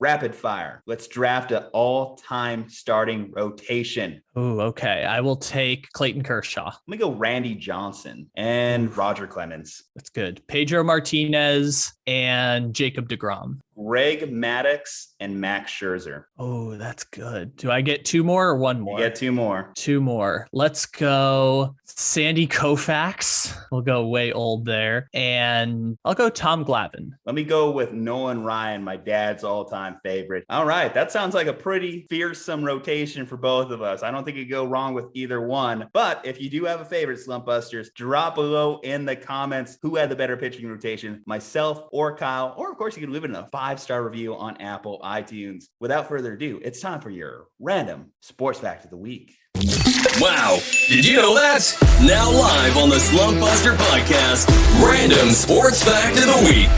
rapid fire. Let's draft an all-time starting rotation. Oh, okay. I will take Clayton Kershaw. Let me go Randy Johnson and Roger Clemens. That's good. Pedro Martinez and Jacob deGrom. Greg Maddux and Max Scherzer. Oh, that's good. Do I get two more or one more? You get two more. Two more. Let's go Sandy Koufax. We'll go way old there. And I'll go Tom Glavine. Let me go with Nolan Ryan, my dad's all-time favorite. All right. That sounds like a pretty fearsome rotation for both of us. I don't think you go wrong with either one. But if you do have a favorite, Slumpbusters, drop below in the comments who had the better pitching rotation, myself or Kyle. Or, of course, you can leave it in a 5-star review on Apple iTunes. Without further ado, it's time for your random sports fact of the week. Wow, did you know that? Now live on the Slumpbuster Podcast, Random Sports Fact of the Week.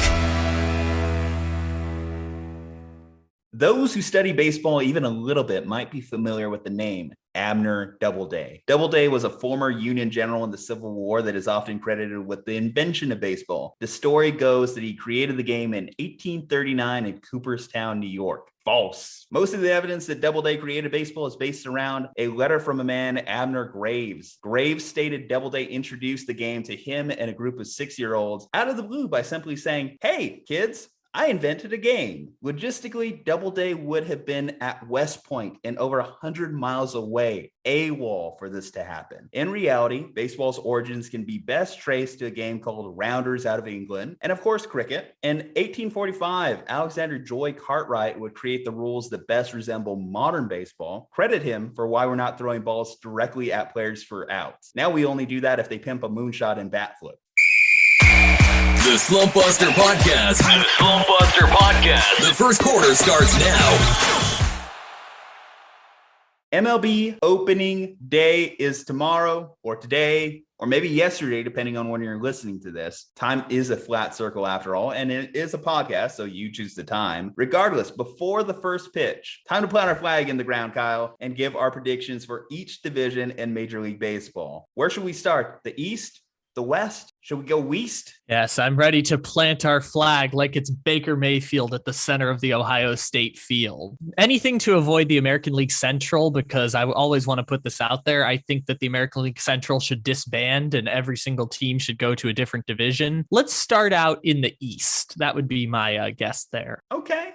Those who study baseball even a little bit might be familiar with the name Abner Doubleday. Doubleday was a former Union general in the Civil War that is often credited with the invention of baseball. The story goes that he created the game in 1839 in Cooperstown, New York. False. Most of the evidence that Doubleday created baseball is based around a letter from a man, Abner Graves. Graves stated Doubleday introduced the game to him and a group of 6-year-olds out of the blue by simply saying, "Hey, kids, I invented a game." Logistically, Doubleday would have been at West Point and over 100 miles away, AWOL, for this to happen. In reality, baseball's origins can be best traced to a game called Rounders out of England, and of course, cricket. In 1845, Alexander Joy Cartwright would create the rules that best resemble modern baseball. Credit him for why we're not throwing balls directly at players for outs. Now we only do that if they pimp a moonshot and bat flip. The Slumpbuster Podcast. The Slumpbuster Podcast. The first quarter starts now. MLB opening day is tomorrow or today or maybe yesterday, depending on when you're listening to this. Time is a flat circle after all, and it is a podcast, so you choose the time. Regardless, before the first pitch, time to plant our flag in the ground, Kyle, and give our predictions for each division in Major League Baseball. Where should we start? The East? The West? Should we go West? Yes, I'm ready to plant our flag like it's Baker Mayfield at the center of the Ohio State field. Anything to avoid the American League Central, because I always want to put this out there. I think that the American League Central should disband and every single team should go to a different division. Let's start out in the East. That would be my guess there. Okay.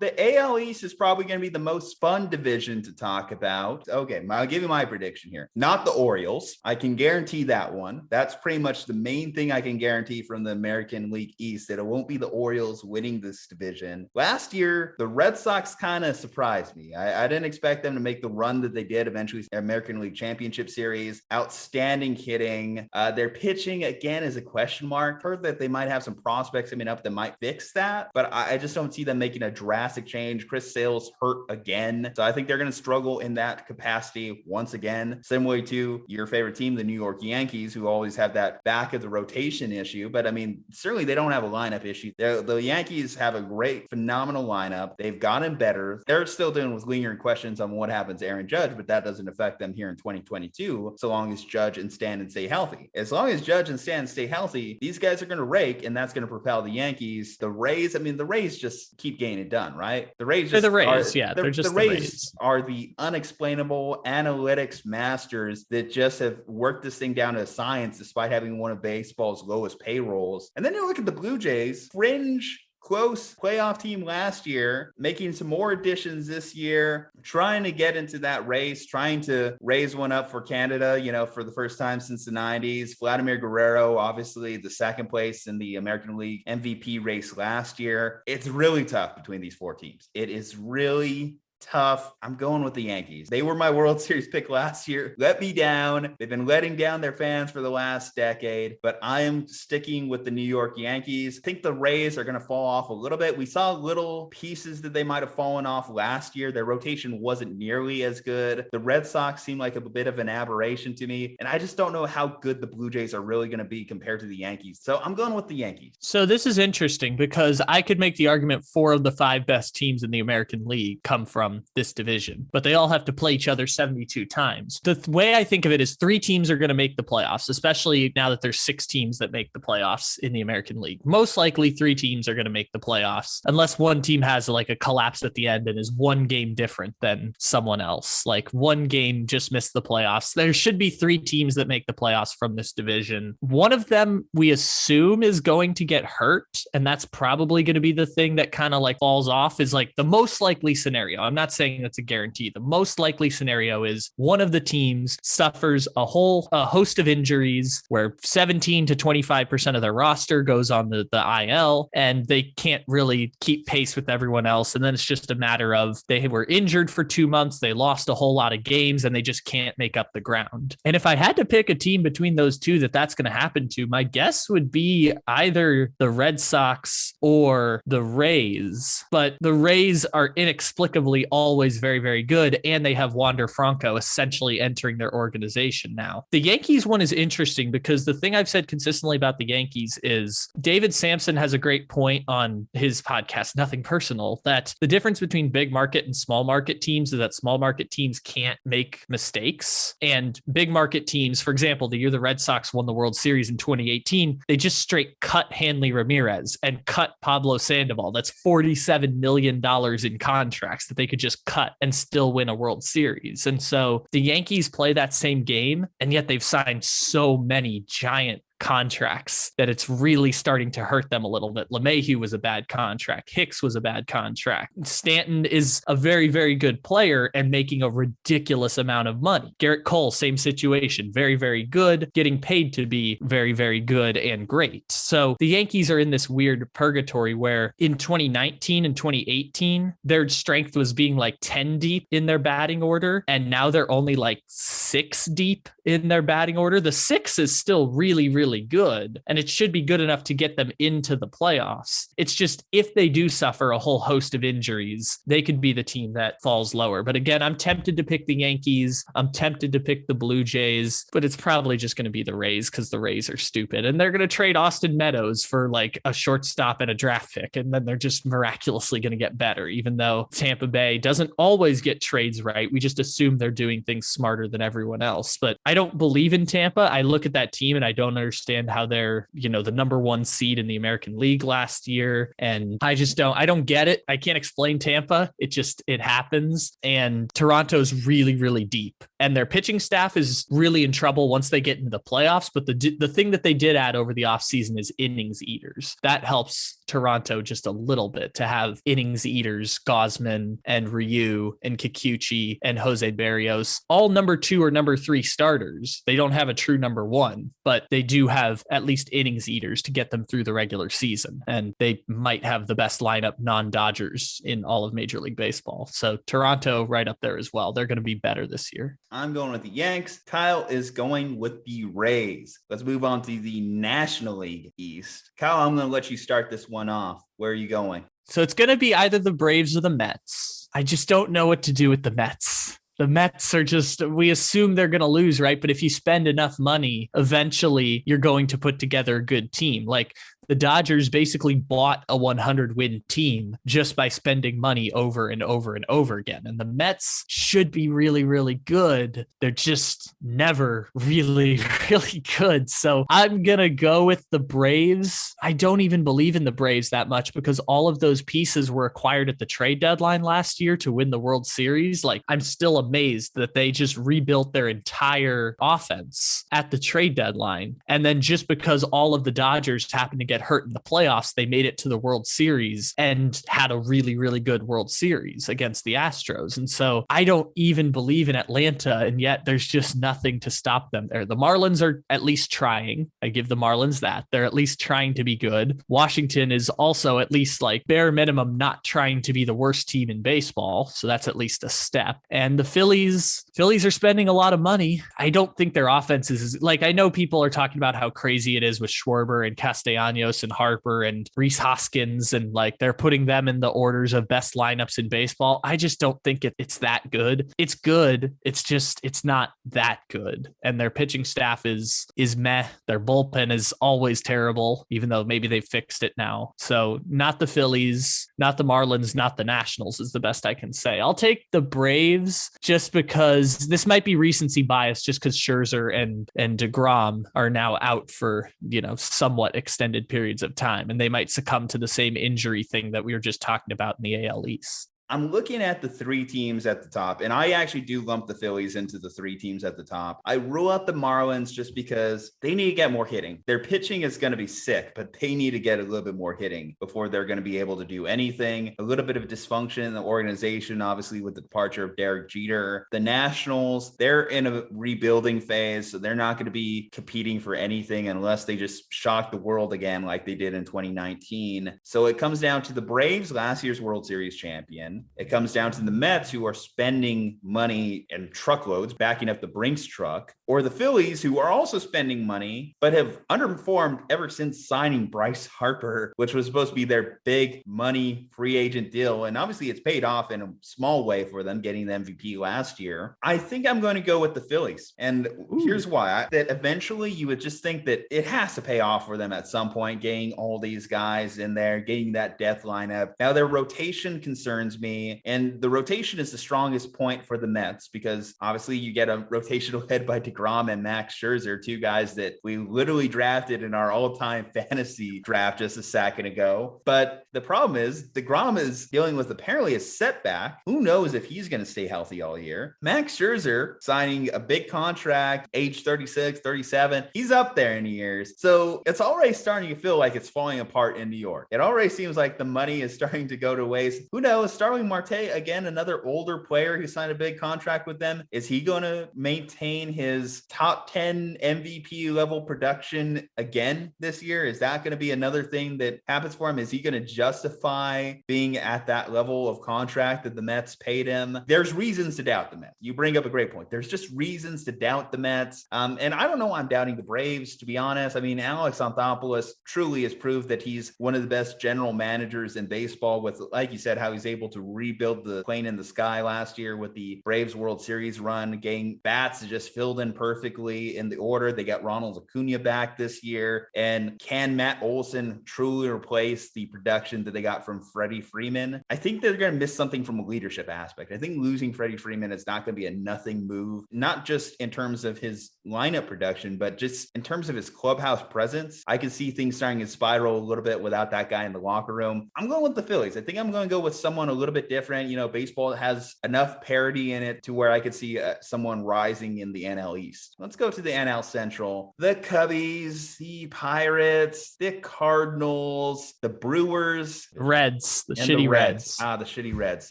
The AL East is probably going to be the most fun division to talk about. Okay, I'll give you my prediction here. Not the Orioles. I can guarantee that one. That's pretty much the main thing I can guarantee from the American League East, that it won't be the Orioles winning this division. Last year, the Red Sox kind of surprised me. I didn't expect them to make the run that they did, eventually American League Championship Series. Outstanding hitting. Their pitching, again, is a question mark. Heard that they might have some prospects coming up that might fix that, but I just don't see them making a drastic change. Chris Sale's hurt again, so I think they're going to struggle in that capacity once again, similar to your favorite team, the New York Yankees, who always have that back of the rotation issue. But I mean, certainly they don't have a lineup issue. The Yankees have a great, phenomenal lineup. They've gotten better. They're still dealing with lingering questions on what happens to Aaron Judge, but that doesn't affect them here in 2022, so long as Judge and Stanton stay healthy. As long as Judge and Stanton stay healthy, these guys are going to rake, and that's going to propel the Yankees. The Rays just keep getting it done, right? The Rays just they're the Rays, they're just the Rays are the unexplainable analytics masters that just have worked this thing down to science despite having one of baseball's lowest payrolls. And then you look at the Blue Jays, fringe close playoff team last year, making some more additions this year, trying to get into that race, trying to raise one up for Canada, for the first time since the 90s. Vladimir Guerrero, obviously the second place in the American League MVP race last year. It's really tough between these four teams. It is really tough. I'm going with the Yankees. They were my World Series pick last year. Let me down. They've been letting down their fans for the last decade, but I am sticking with the New York Yankees. I think the Rays are going to fall off a little bit. We saw little pieces that they might have fallen off last year. Their rotation wasn't nearly as good. The Red Sox seem like a bit of an aberration to me, and I just don't know how good the Blue Jays are really going to be compared to the Yankees. So I'm going with the Yankees. So this is interesting because I could make the argument 4 of the 5 best teams in the American League come from from this division, but they all have to play each other 72 times. The way I think of it is 3 teams are going to make the playoffs, especially now that there's 6 teams that make the playoffs in the American League. Most likely 3 teams are going to make the playoffs unless one team has like a collapse at the end and is one game different than someone else. Like one game just missed the playoffs. There should be 3 teams that make the playoffs from this division. One of them we assume is going to get hurt, and that's probably going to be the thing that kind of like falls off, is like the most likely scenario. I'm not saying that's a guarantee. The most likely scenario is one of the teams suffers a host of injuries where 17 to 25% of their roster goes on the IL, and they can't really keep pace with everyone else. And then it's just a matter of they were injured for 2 months, they lost a whole lot of games, and they just can't make up the ground. And if I had to pick a team between those two that's going to happen to, my guess would be either the Red Sox or the Rays. But the Rays are inexplicably always very, very good, and they have Wander Franco essentially entering their organization now. The Yankees one is interesting because the thing I've said consistently about the Yankees is David Sampson has a great point on his podcast, Nothing Personal, that the difference between big market and small market teams is that small market teams can't make mistakes, and big market teams, for example, the year the Red Sox won the World Series in 2018, they just straight cut Hanley Ramirez and cut Pablo Sandoval. That's $47 million in contracts that they could just cut and still win a World Series. And so the Yankees play that same game, and yet they've signed so many giant contracts that it's really starting to hurt them a little bit. LeMahieu was a bad contract. Hicks was a bad contract. Stanton is a very, very good player and making a ridiculous amount of money. Garrett Cole, same situation. Very, very good, getting paid to be very, very good and great. So the Yankees are in this weird purgatory where in 2019 and 2018, their strength was being like 10 deep in their batting order, and now they're only like 6 deep in their batting order. The 6 is still really, really good, and it should be good enough to get them into the playoffs. It's just if they do suffer a whole host of injuries, they could be the team that falls lower. But again, I'm tempted to pick the Yankees. I'm tempted to pick the Blue Jays, but it's probably just going to be the Rays because the Rays are stupid, and they're going to trade Austin Meadows for like a shortstop and a draft pick, and then they're just miraculously going to get better, even though Tampa Bay doesn't always get trades right. We just assume they're doing things smarter than everyone else. But I don't believe in Tampa. I look at that team and I don't understand how they're, the number 1 seed in the American League last year. And I don't get it. I can't explain Tampa. It happens. And Toronto's really, really deep, and their pitching staff is really in trouble once they get into the playoffs. But the thing that they did add over the offseason is innings eaters. That helps Toronto just a little bit to have innings eaters, Gosman and Ryu and Kikuchi and Jose Barrios, all number 2 or number 3 starters. They don't have a true number 1, but they do have at least innings eaters to get them through the regular season. And they might have the best lineup non-Dodgers in all of Major League Baseball. So Toronto right up there as well. They're going to be better this year. I'm going with the Yanks. Kyle is going with the Rays. Let's move on to the National League East. Kyle, I'm going to let you start this one off. Where are you going? So it's going to be either the Braves or the Mets. I just don't know what to do with the Mets. The Mets are we assume they're going to lose, right? But if you spend enough money, eventually you're going to put together a good team. Like the Dodgers basically bought a 100-win team just by spending money over and over and over again. And the Mets should be really, really good. They're just never really, really good. So I'm going to go with the Braves. I don't even believe in the Braves that much because all of those pieces were acquired at the trade deadline last year to win the World Series. Like, I'm still amazed that they just rebuilt their entire offense at the trade deadline. And then just because all of the Dodgers happened to get hurt in the playoffs, they made it to the World Series and had a really, really good World Series against the Astros. And so I don't even believe in Atlanta, and yet there's just nothing to stop them there. The Marlins are at least trying. I give the Marlins that. They're at least trying to be good. Washington is also at least like bare minimum not trying to be the worst team in baseball. So that's at least a step. And the Phillies are spending a lot of money. I don't think their offense is like, I know people are talking about how crazy it is with Schwarber and Castellanos and Harper and Rhys Hoskins, and like they're putting them in the orders of best lineups in baseball. I just don't think it's that good. It's good. It's not that good. And their pitching staff is meh. Their bullpen is always terrible, even though maybe they fixed it now. So not the Phillies, not the Marlins, not the Nationals is the best I can say. I'll take the Braves just because this might be recency bias, just because Scherzer and DeGrom are now out for, somewhat extended periods of time, and they might succumb to the same injury thing that we were just talking about in the AL East. I'm looking at the three teams at the top, and I actually do lump the Phillies into the three teams at the top. I rule out the Marlins just because they need to get more hitting. Their pitching is going to be sick, but they need to get a little bit more hitting before they're going to be able to do anything. A little bit of dysfunction in the organization, obviously, with the departure of Derek Jeter. The Nationals, they're in a rebuilding phase, so they're not going to be competing for anything unless they just shock the world again like they did in 2019. So it comes down to the Braves, last year's World Series champion. It comes down to the Mets, who are spending money in truckloads, backing up the Brinks truck, or the Phillies, who are also spending money, but have underperformed ever since signing Bryce Harper, which was supposed to be their big money free agent deal. And obviously it's paid off in a small way for them getting the MVP last year. I think I'm going to go with the Phillies. And here's why. That eventually you would just think that it has to pay off for them at some point, getting all these guys in there, getting that depth lineup. Now their rotation concerns me. And the rotation is the strongest point for the Mets because obviously you get a rotational head by DeGrom and Max Scherzer, two guys that we literally drafted in our all-time fantasy draft just a second ago. But the problem is DeGrom is dealing with apparently a setback. Who knows if he's going to stay healthy all year? Max Scherzer signing a big contract, age 36, 37. He's up there in years. So it's already starting to feel like it's falling apart in New York. It already seems like the money is starting to go to waste. Who knows? Starling Marte, again, another older player who signed a big contract with them. Is he going to maintain his top 10 MVP level production again this year? Is that going to be another thing that happens for him? Is he going to justify being at that level of contract that the Mets paid him? There's reasons to doubt the Mets. You bring up a great point. There's just reasons to doubt the Mets. And I don't know why I'm doubting the Braves, to be honest. I mean, Alex Anthopoulos truly has proved that he's one of the best general managers in baseball with, like you said, how he's able to rebuild the plane in the sky last year with the Braves World Series run, getting bats just filled in perfectly in the order. They got Ronald Acuna back this year. And can Matt Olson truly replace the production that they got from Freddie Freeman? I think they're going to miss something from a leadership aspect. I think losing Freddie Freeman is not going to be a nothing move, not just in terms of his lineup production, but just in terms of his clubhouse presence. I can see things starting to spiral a little bit without that guy in the locker room. I'm going with the Phillies. I think I'm going to go with someone a little bit different. Baseball has enough parity in it to where I could see someone rising in the NL East. Let's go to the NL Central. The Cubbies, the Pirates, the Cardinals, the Brewers, Reds, the shitty Reds. The shitty Reds.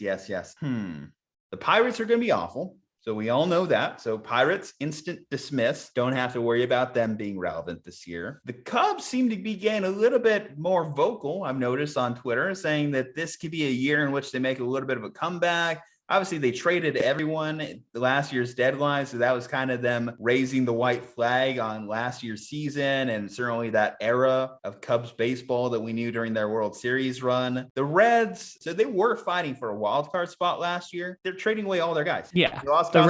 Yes. The Pirates are going to be awful. So we all know that. So Pirates, instant dismiss. Don't have to worry about them being relevant this year. The Cubs seem to be getting a little bit more vocal, I've noticed on Twitter, saying that this could be a year in which they make a little bit of a comeback. Obviously, they traded everyone at the last year's deadline, so that was kind of them raising the white flag on last year's season and certainly that era of Cubs baseball that we knew during their World Series run. The Reds, so they were fighting for a wild card spot last year. They're trading away all their guys. Yeah, the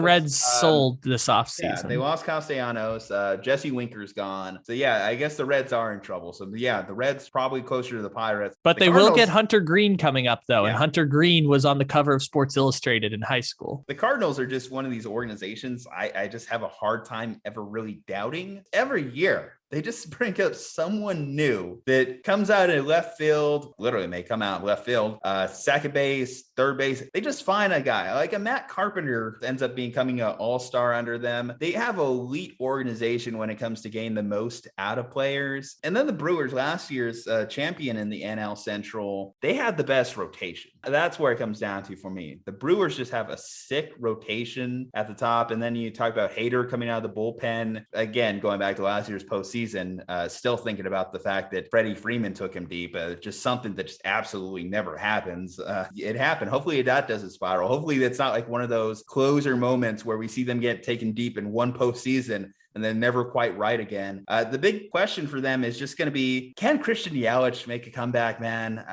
Reds sold this offseason. Yeah, they lost Castellanos. Jesse Winker's gone. So yeah, I guess the Reds are in trouble. So yeah, the Reds probably closer to the Pirates. But they will get Hunter Green coming up though, and Hunter Green was on the cover of Sports Illustrated in high school. The Cardinals are just one of these organizations I just have a hard time ever really doubting. Every year, they just bring up someone new that comes out in left field, literally may come out in left field, second base, third base. They just find a guy like a Matt Carpenter ends up becoming an all-star under them. They have an elite organization when it comes to getting the most out of players. And then the Brewers, last year's champion in the NL Central, they had the best rotation. That's where it comes down to for me. The Brewers just have a sick rotation at the top. And then you talk about Hader coming out of the bullpen. Again, going back to last year's postseason, postseason, still thinking about the fact that Freddie Freeman took him deep. Just something that just absolutely never happens. It happened. Hopefully that doesn't spiral. Hopefully that's not like one of those closer moments where we see them get taken deep in one postseason and then never quite right again. The big question for them is just going to be, can Christian Yelich make a comeback, man?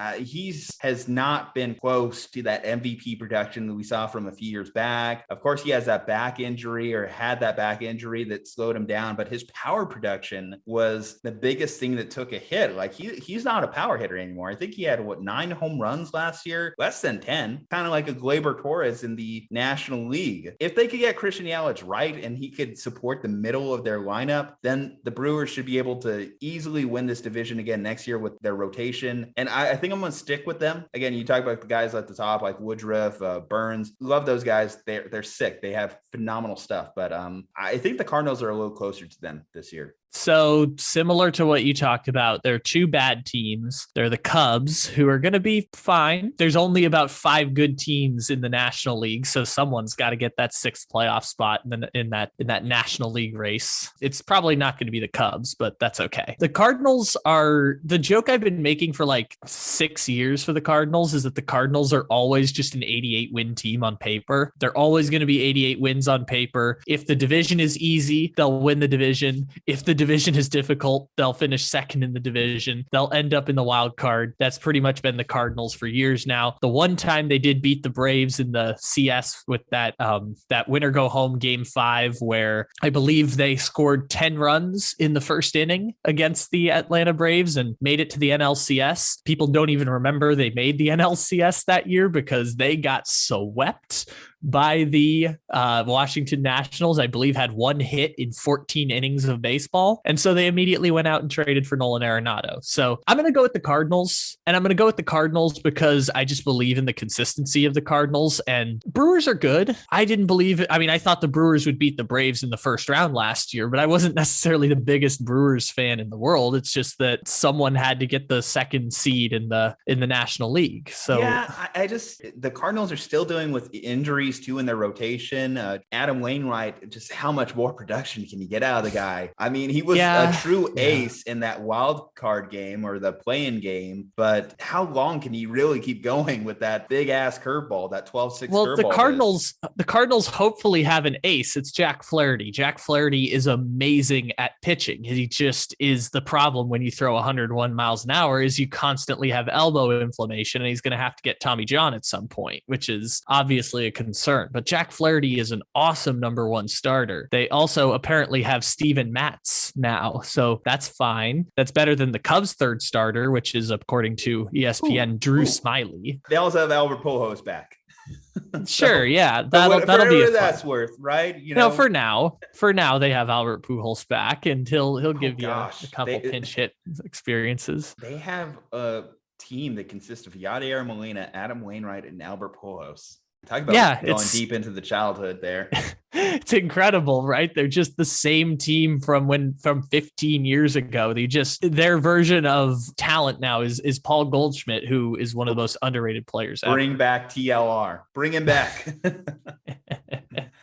Has not been close to that MVP production that we saw from a few years back. Of course, he has that back injury or had that back injury that slowed him down, but his power production was the biggest thing that took a hit. Like he's not a power hitter anymore. I think he had 9 home runs last year, less than 10, kind of like a Gleyber Torres in the National League. If they could get Christian Yelich right and he could support the middle of their lineup, then the Brewers should be able to easily win this division again next year with their rotation. And I think I'm going to stick with them. Again, you talk about the guys at the top like Woodruff, Burns. Love those guys. They're sick. They have phenomenal stuff. But I think the Cardinals are a little closer to them this year. So similar to what you talked about, there are 2 bad teams. They're the Cubs, who are going to be fine. There's only about 5 good teams in the National League, so someone's got to get that 6th playoff spot in that National League race. It's probably not going to be the Cubs, but that's okay. The Cardinals are the joke I've been making for like 6 years for the Cardinals is that the Cardinals are always just an 88 win team on paper. They're always going to be 88 wins on paper. If the division is easy, they'll win the division. If the division is difficult, they'll finish second in the division. They'll end up in the wild card. That's pretty much been the Cardinals for years now. The one time they did beat the Braves in the CS with that winner go home game 5, where I believe they scored 10 runs in the first inning against the Atlanta Braves and made it to the NLCS. People don't even remember they made the NLCS that year because they got swept by the Washington Nationals. I believe had 1 hit in 14 innings of baseball. And so they immediately went out and traded for Nolan Arenado. So I'm going to go with the Cardinals, and I'm going to go with the Cardinals because I just believe in the consistency of the Cardinals, and Brewers are good. I thought the Brewers would beat the Braves in the first round last year, but I wasn't necessarily the biggest Brewers fan in the world. It's just that someone had to get the 2nd seed in the National League. So yeah, the Cardinals are still dealing with injuries too in their rotation. Adam Wainwright, just how much more production can you get out of the guy? I mean, he was a true ace in that wild card game or the play-in game, but how long can he really keep going with that big ass curveball, that 12-6 curveball? The Cardinals hopefully have an ace. It's Jack Flaherty. Jack Flaherty is amazing at pitching. He just is the problem when you throw 101 miles an hour is you constantly have elbow inflammation, and he's going to have to get Tommy John at some point, which is obviously a concern. But Jack Flaherty is an awesome number 1 starter. They also apparently have Steven Matz now, so that's fine. That's better than the Cubs' 3rd starter, which is, according to ESPN, Drew Smiley. They also have Albert Pujols back. Sure, yeah, that'll be a that's worth, right? For now they have Albert Pujols back, and he'll give you a couple pinch hit experiences. They have a team that consists of Yadier Molina, Adam Wainwright, and Albert Pujols. Talk about going deep into the childhood there. It's incredible, right? They're just the same team from 15 years ago. Their version of talent now is Paul Goldschmidt, who is one of the most underrated players ever. Bring back TLR. Bring him back.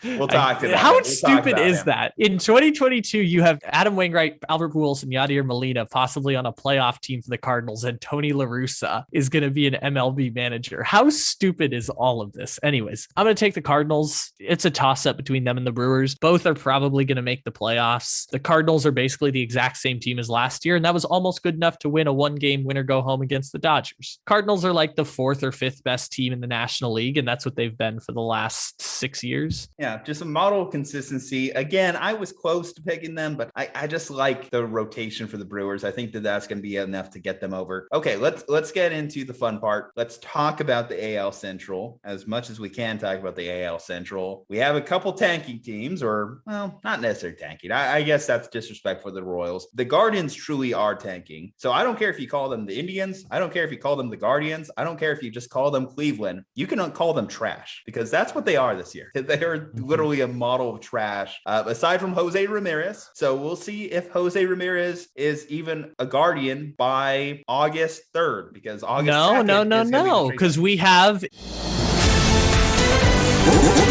We'll talk to that. How stupid is that? In 2022, you have Adam Wainwright, Albert Pujols, and Yadier Molina possibly on a playoff team for the Cardinals, and Tony La Russa is going to be an MLB manager. How stupid is all of this? Anyways, I'm going to take the Cardinals. It's a toss-up between them and the Brewers. Both are probably going to make the playoffs. The Cardinals are basically the exact same team as last year, and that was almost good enough to win a 1-game winner-go-home against the Dodgers. Cardinals are like the 4th or 5th best team in the National League, and that's what they've been for the last 6 years. Yeah, just a model of consistency. Again, I was close to picking them, but I just like the rotation for the Brewers. I think that's going to be enough to get them over. Okay, let's get into the fun part. Let's talk about the AL Central as much as we can talk about the AL Central. We have a couple tanking teams, or, well, not necessarily tanking. I guess that's disrespectful for the Royals. The Guardians truly are tanking. So I don't care if you call them the Indians. I don't care if you call them the Guardians. I don't care if you just call them Cleveland. You can call them trash, because that's what they are this year. They are literally a model of trash, aside from Jose Ramirez. So we'll see if Jose Ramirez is even a Guardian by August 3rd, because August 2nd no, because we have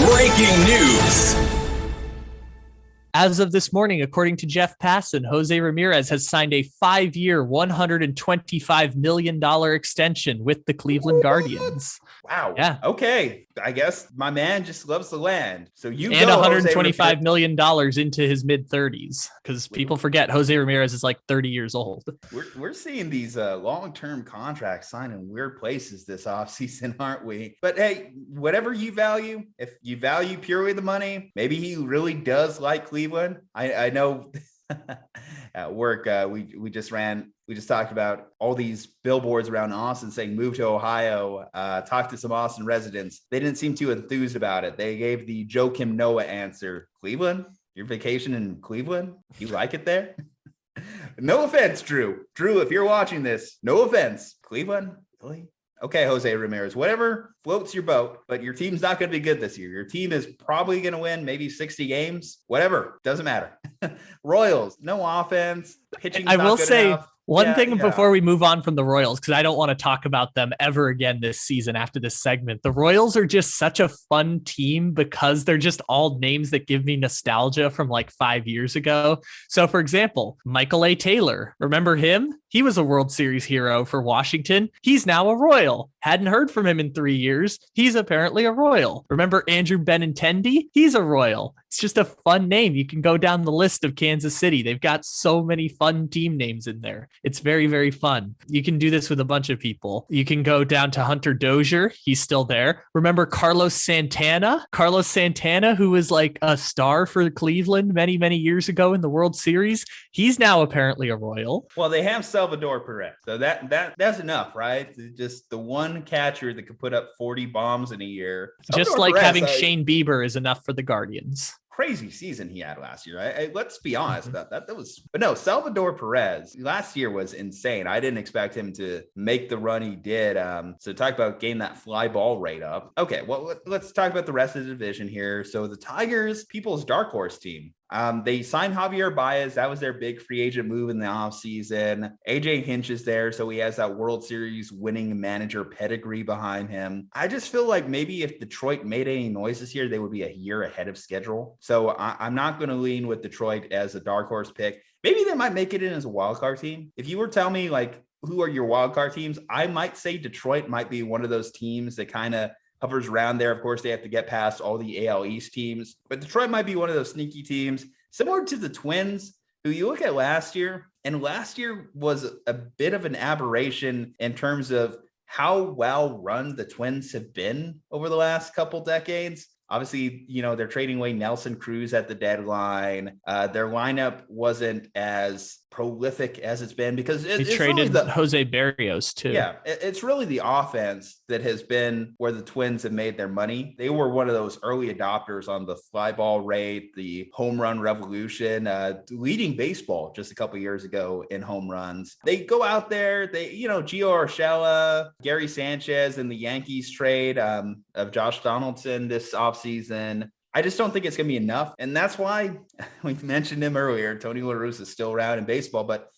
breaking news. As of this morning, according to Jeff Passan, Jose Ramirez has signed a 5-year, $125 million extension with the Cleveland Guardians. Wow. Yeah. Okay. I guess my man just loves the land. So you and go, $125 million into his mid-30s, because people forget Jose Ramirez is like 30 years old. We're seeing these long-term contracts signed in weird places this offseason, aren't we? But hey, whatever you value, if you value purely the money, maybe he really does like Cleveland. I know at work, we just talked about all these billboards around Austin saying move to Ohio, talk to some Austin residents. They didn't seem too enthused about it. They gave the Joakim Noah answer. Cleveland? Your vacation in Cleveland? You like it there? No offense, Drew. Drew, if you're watching this, no offense. Cleveland? Really? Okay, Jose Ramirez, whatever floats your boat, but your team's not going to be good this year. Your team is probably going to win maybe 60 games, whatever. Doesn't matter. Royals, no offense. Pitching. I will say enough. One thing before we move on from the Royals, because I don't want to talk about them ever again this season after this segment. The Royals are just such a fun team because they're just all names that give me nostalgia from like 5 years ago. So, for example, Michael A. Taylor, remember him? He was a World Series hero for Washington. He's now a Royal. Hadn't heard from him in 3 years. He's apparently a Royal. Remember Andrew Benintendi? He's a Royal. It's just a fun name. You can go down the list of Kansas City. They've got so many fun team names in there. It's very, very fun. You can do this with a bunch of people. You can go down to Hunter Dozier. He's still there. Remember Carlos Santana? Carlos Santana, who was like a star for Cleveland many, many years ago in the World Series. He's now apparently a Royal. Well, they have Salvador Perez. So that's enough, right? Just the one catcher that could put up 40 bombs in a year. Just Salvador like Perez, having Shane Bieber is enough for the Guardians. Crazy season he had last year. Let's be honest about that. But no, Salvador Perez last year was insane. I didn't expect him to make the run he did. So talk about getting that fly ball rate up. Okay, well, let's talk about the rest of the division here. So the Tigers, people's dark horse team. They signed Javier Baez. That was their big free agent move in the offseason. AJ Hinch is there, so he has that World Series winning manager pedigree behind him. I just feel like maybe if Detroit made any noise this year, they would be a year ahead of schedule. So I'm not going to lean with Detroit as a dark horse pick. Maybe they might make it in as a wild card team. If you were telling me like who are your wild card teams, I might say Detroit might be one of those teams that kind of hovers around there. Of course, they have to get past all the AL East teams, but Detroit might be one of those sneaky teams, similar to the Twins, who you look at last year, and last year was a bit of an aberration in terms of how well run the Twins have been over the last couple decades. Obviously, they're trading away Nelson Cruz at the deadline. Their lineup wasn't as prolific as it's been because they traded really Jose Barrios too. Yeah, it's really the offense that has been where the Twins have made their money. They were one of those early adopters on the fly ball rate, the home run revolution, leading baseball just a couple years ago in home runs. They go out there, Gio Urshela, Gary Sanchez, and the Yankees trade of Josh Donaldson this offseason. I just don't think it's going to be enough. And that's why we mentioned him earlier. Tony La Russa is still around in baseball, but,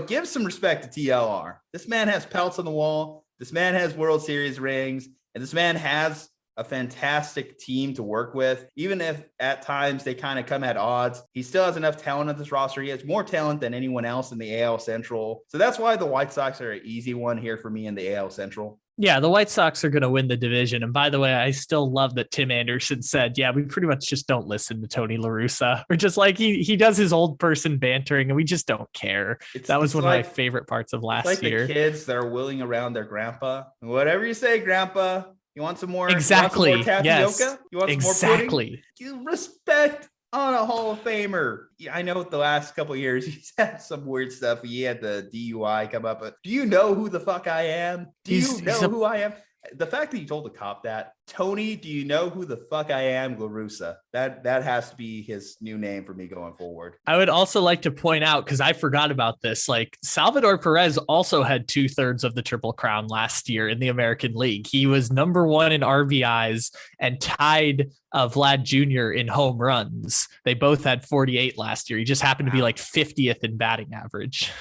give some respect to TLR. This man has pelts on the wall. This man has World Series rings, and this man has a fantastic team to work with. Even if at times they kind of come at odds, he still has enough talent on this roster. He has more talent than anyone else in the AL Central. So that's why the White Sox are an easy one here for me in the AL Central. Yeah, the White Sox are going to win the division. And by the way, I still love that Tim Anderson said, yeah, we pretty much just don't listen to Tony La Russa. We're just like, he does his old person bantering and we just don't care. That was one of my favorite parts of last year. The kids that are wheeling around their grandpa. Whatever you say, grandpa. You want some more? Exactly. You want some more tapioca? Yes. You want some more pudding? You respect on a Hall of Famer. Yeah, I know the last couple of years he's had some weird stuff. He had the DUI come up. But do you know who the fuck I am? Do you know who I am? The fact that you told the cop that, Tony, do you know who the fuck I am? La Russa. That has to be his new name for me going forward. I would also like to point out, because I forgot about this, like Salvador Perez also had 2/3 of the Triple Crown last year in the American League. He was number one in RBIs and tied Vlad Jr. in home runs. They both had 48 last year. He just happened to be like 50th in batting average.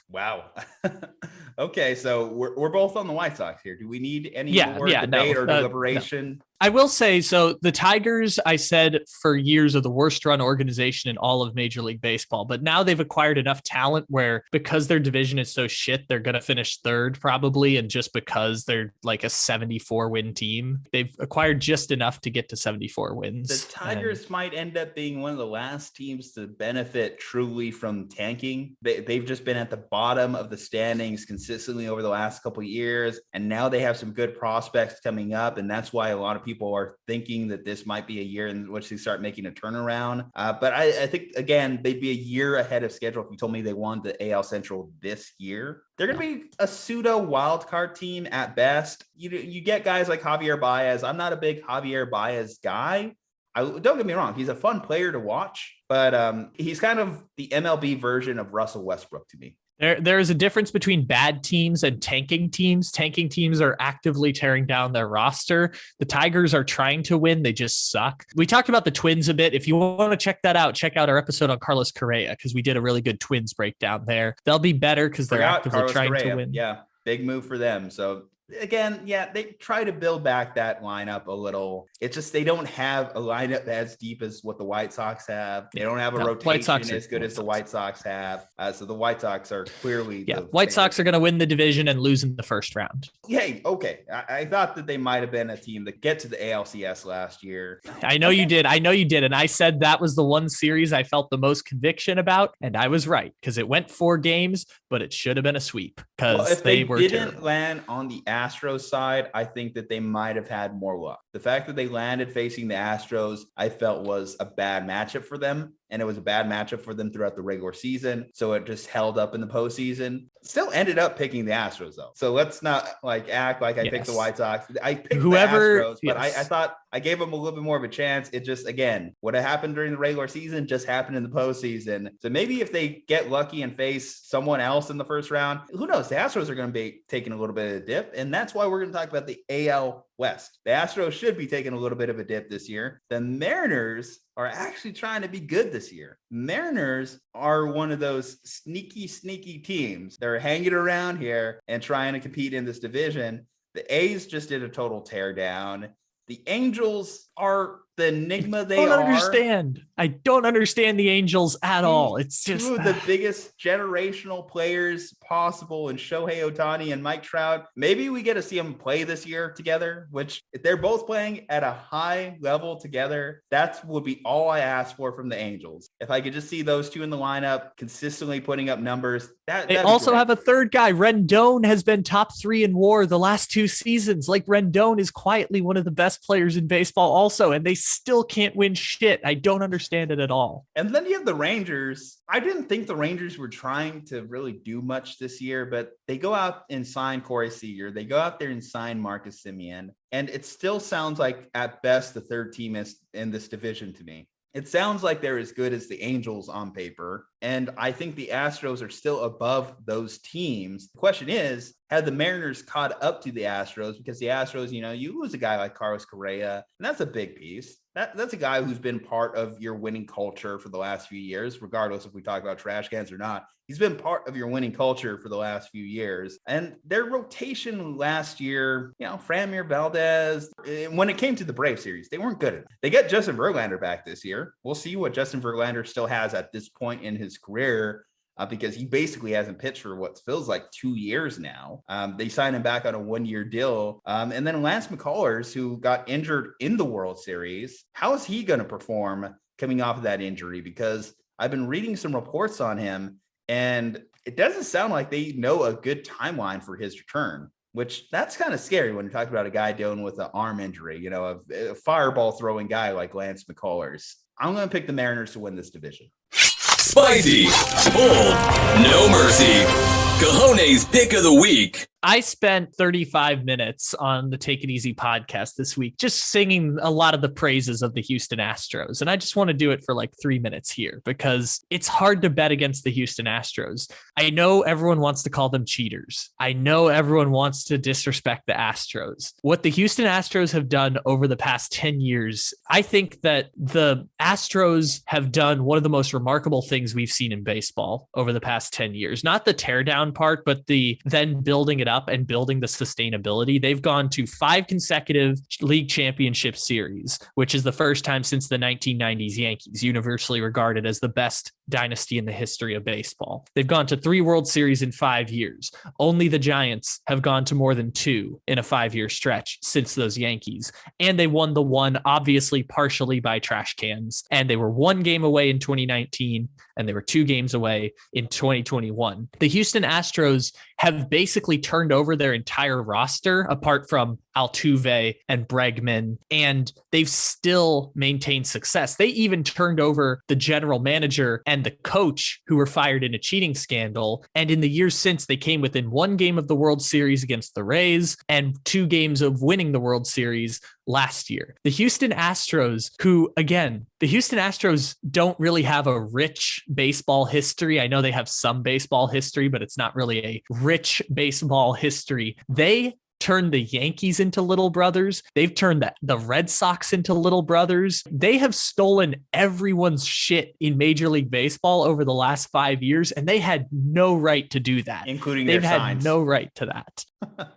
Wow. Okay, so we're both on the White Sox here. Do we need any more debate or deliberation? I will say, so the Tigers, I said for years, are the worst run organization in all of Major League Baseball, but now they've acquired enough talent where because their division is so shit, they're going to finish third probably. And just because they're like a 74 win team, they've acquired just enough to get to 74 wins. The Tigers might end up being one of the last teams to benefit truly from tanking. They've just been at the bottom of the standings consistently over the last couple of years. And now they have some good prospects coming up. And that's why a lot of people are thinking that this might be a year in which they start making a turnaround. But I think, again, they'd be a year ahead of schedule if you told me they won the AL Central this year. They're going to be a pseudo wildcard team at best. You get guys like Javier Baez. I'm not a big Javier Baez guy. Don't get me wrong. He's a fun player to watch, but he's kind of the MLB version of Russell Westbrook to me. There is a difference between bad teams and tanking teams. Tanking teams are actively tearing down their roster. The Tigers are trying to win. They just suck. We talked about the Twins a bit. If you want to check that out, check out our episode on Carlos Correa, because we did a really good Twins breakdown there. They'll be better because they're actively Carlos trying Correa. to win. Yeah, big move for them. So again, yeah, they try to build back that lineup a little. It's just they don't have a lineup as deep as what the White Sox have. They don't have a rotation as good as the White Sox have. So the White Sox are clearly White Sox are going to win the division and lose in the first round. Hey, okay. I thought that they might have been a team that get to the ALCS last year. I know you did. And I said that was the one series I felt the most conviction about, and I was right because it went 4 games, but it should have been a sweep because if they were didn't terrible. land on the Astros side, I think that they might have had more luck. The fact that they landed facing the Astros, I felt was a bad matchup for them. And it was a bad matchup for them throughout the regular season. So it just held up in the postseason. Still ended up picking the Astros, though. So let's not act like I picked the White Sox. I picked the Astros, but I thought I gave them a little bit more of a chance. It just, again, what happened during the regular season just happened in the postseason. So maybe if they get lucky and face someone else in the first round, who knows? The Astros are going to be taking a little bit of a dip. And that's why we're going to talk about the AL West. The Astros should be taking a little bit of a dip this year. The Mariners are actually trying to be good this year. Mariners are one of those sneaky teams that are hanging around here and trying to compete in this division. The A's just did a total tear down. The Angels are the enigma they are. I don't understand the Angels at all. It's just two of the biggest generational players possible in Shohei Ohtani and Mike Trout. Maybe we get to see them play this year together, which if they're both playing at a high level together, that would be all I ask for from the Angels. If I could just see those two in the lineup consistently putting up numbers. They also have a third guy. Rendon has been top 3 in WAR the last 2 seasons. Like, Rendon is quietly one of the best players in baseball also, and they still can't win shit. I don't understand it at all. And then you have the Rangers. I didn't think the Rangers were trying to really do much this year, but they go out and sign Corey Seager. They go out there and sign Marcus Semien. And it still sounds like, at best, the third team is in this division to me. It sounds like they're as good as the Angels on paper. And I think the Astros are still above those teams. The question is, have the Mariners caught up to the Astros? Because the Astros, you lose a guy like Carlos Correa, and that's a big piece. That's a guy who's been part of your winning culture for the last few years, regardless if we talk about trash cans or not. He's been part of your winning culture for the last few years. And their rotation last year, Framber Valdez, when it came to the Brave series, they weren't good at it. They get Justin Verlander back this year. We'll see what Justin Verlander still has at this point in his career. Because he basically hasn't pitched for what feels like 2 years now. They signed him back on a 1-year deal. And then Lance McCullers, who got injured in the World Series, how is he going to perform coming off of that injury? Because I've been reading some reports on him, and it doesn't sound like they know a good timeline for his return, which that's kind of scary when you're talking about a guy dealing with an arm injury, a fireball throwing guy like Lance McCullers. I'm going to pick the Mariners to win this division. Spicy, bold, no mercy. Cajone's pick of the week. I spent 35 minutes on the Take It Easy podcast this week, just singing a lot of the praises of the Houston Astros. And I just want to do it for like 3 minutes here because it's hard to bet against the Houston Astros. I know everyone wants to call them cheaters. I know everyone wants to disrespect the Astros. What the Houston Astros have done over the past 10 years, I think that the Astros have done one of the most remarkable things we've seen in baseball over the past 10 years. Not the teardown part, but the then building it up and building the sustainability. They've gone to 5 consecutive league championship series, which is the first time since the 1990s Yankees, universally regarded as the best dynasty in the history of baseball. They've gone to 3 World Series in 5 years. Only the Giants have gone to more than 2 in a 5-year stretch since those Yankees. And they won the one, obviously partially by trash cans. And they were 1 game away in 2019, and they were 2 games away in 2021. The Houston Astros have basically turned over their entire roster, apart from Altuve and Bregman, and they've still maintained success. They even turned over the general manager and the coach, who were fired in a cheating scandal. And in the years since, they came within 1 game of the World Series against the Rays and 2 games of winning the World Series last year. The Houston Astros, who, again, the Houston Astros don't really have a rich baseball history. I know they have some baseball history, but it's not really a rich baseball history. They turned the Yankees into little brothers. They've turned the Red Sox into little brothers. They have stolen everyone's shit in Major League Baseball over the last 5 years, and they had no right to do that. Including They've their had signs. no right to that.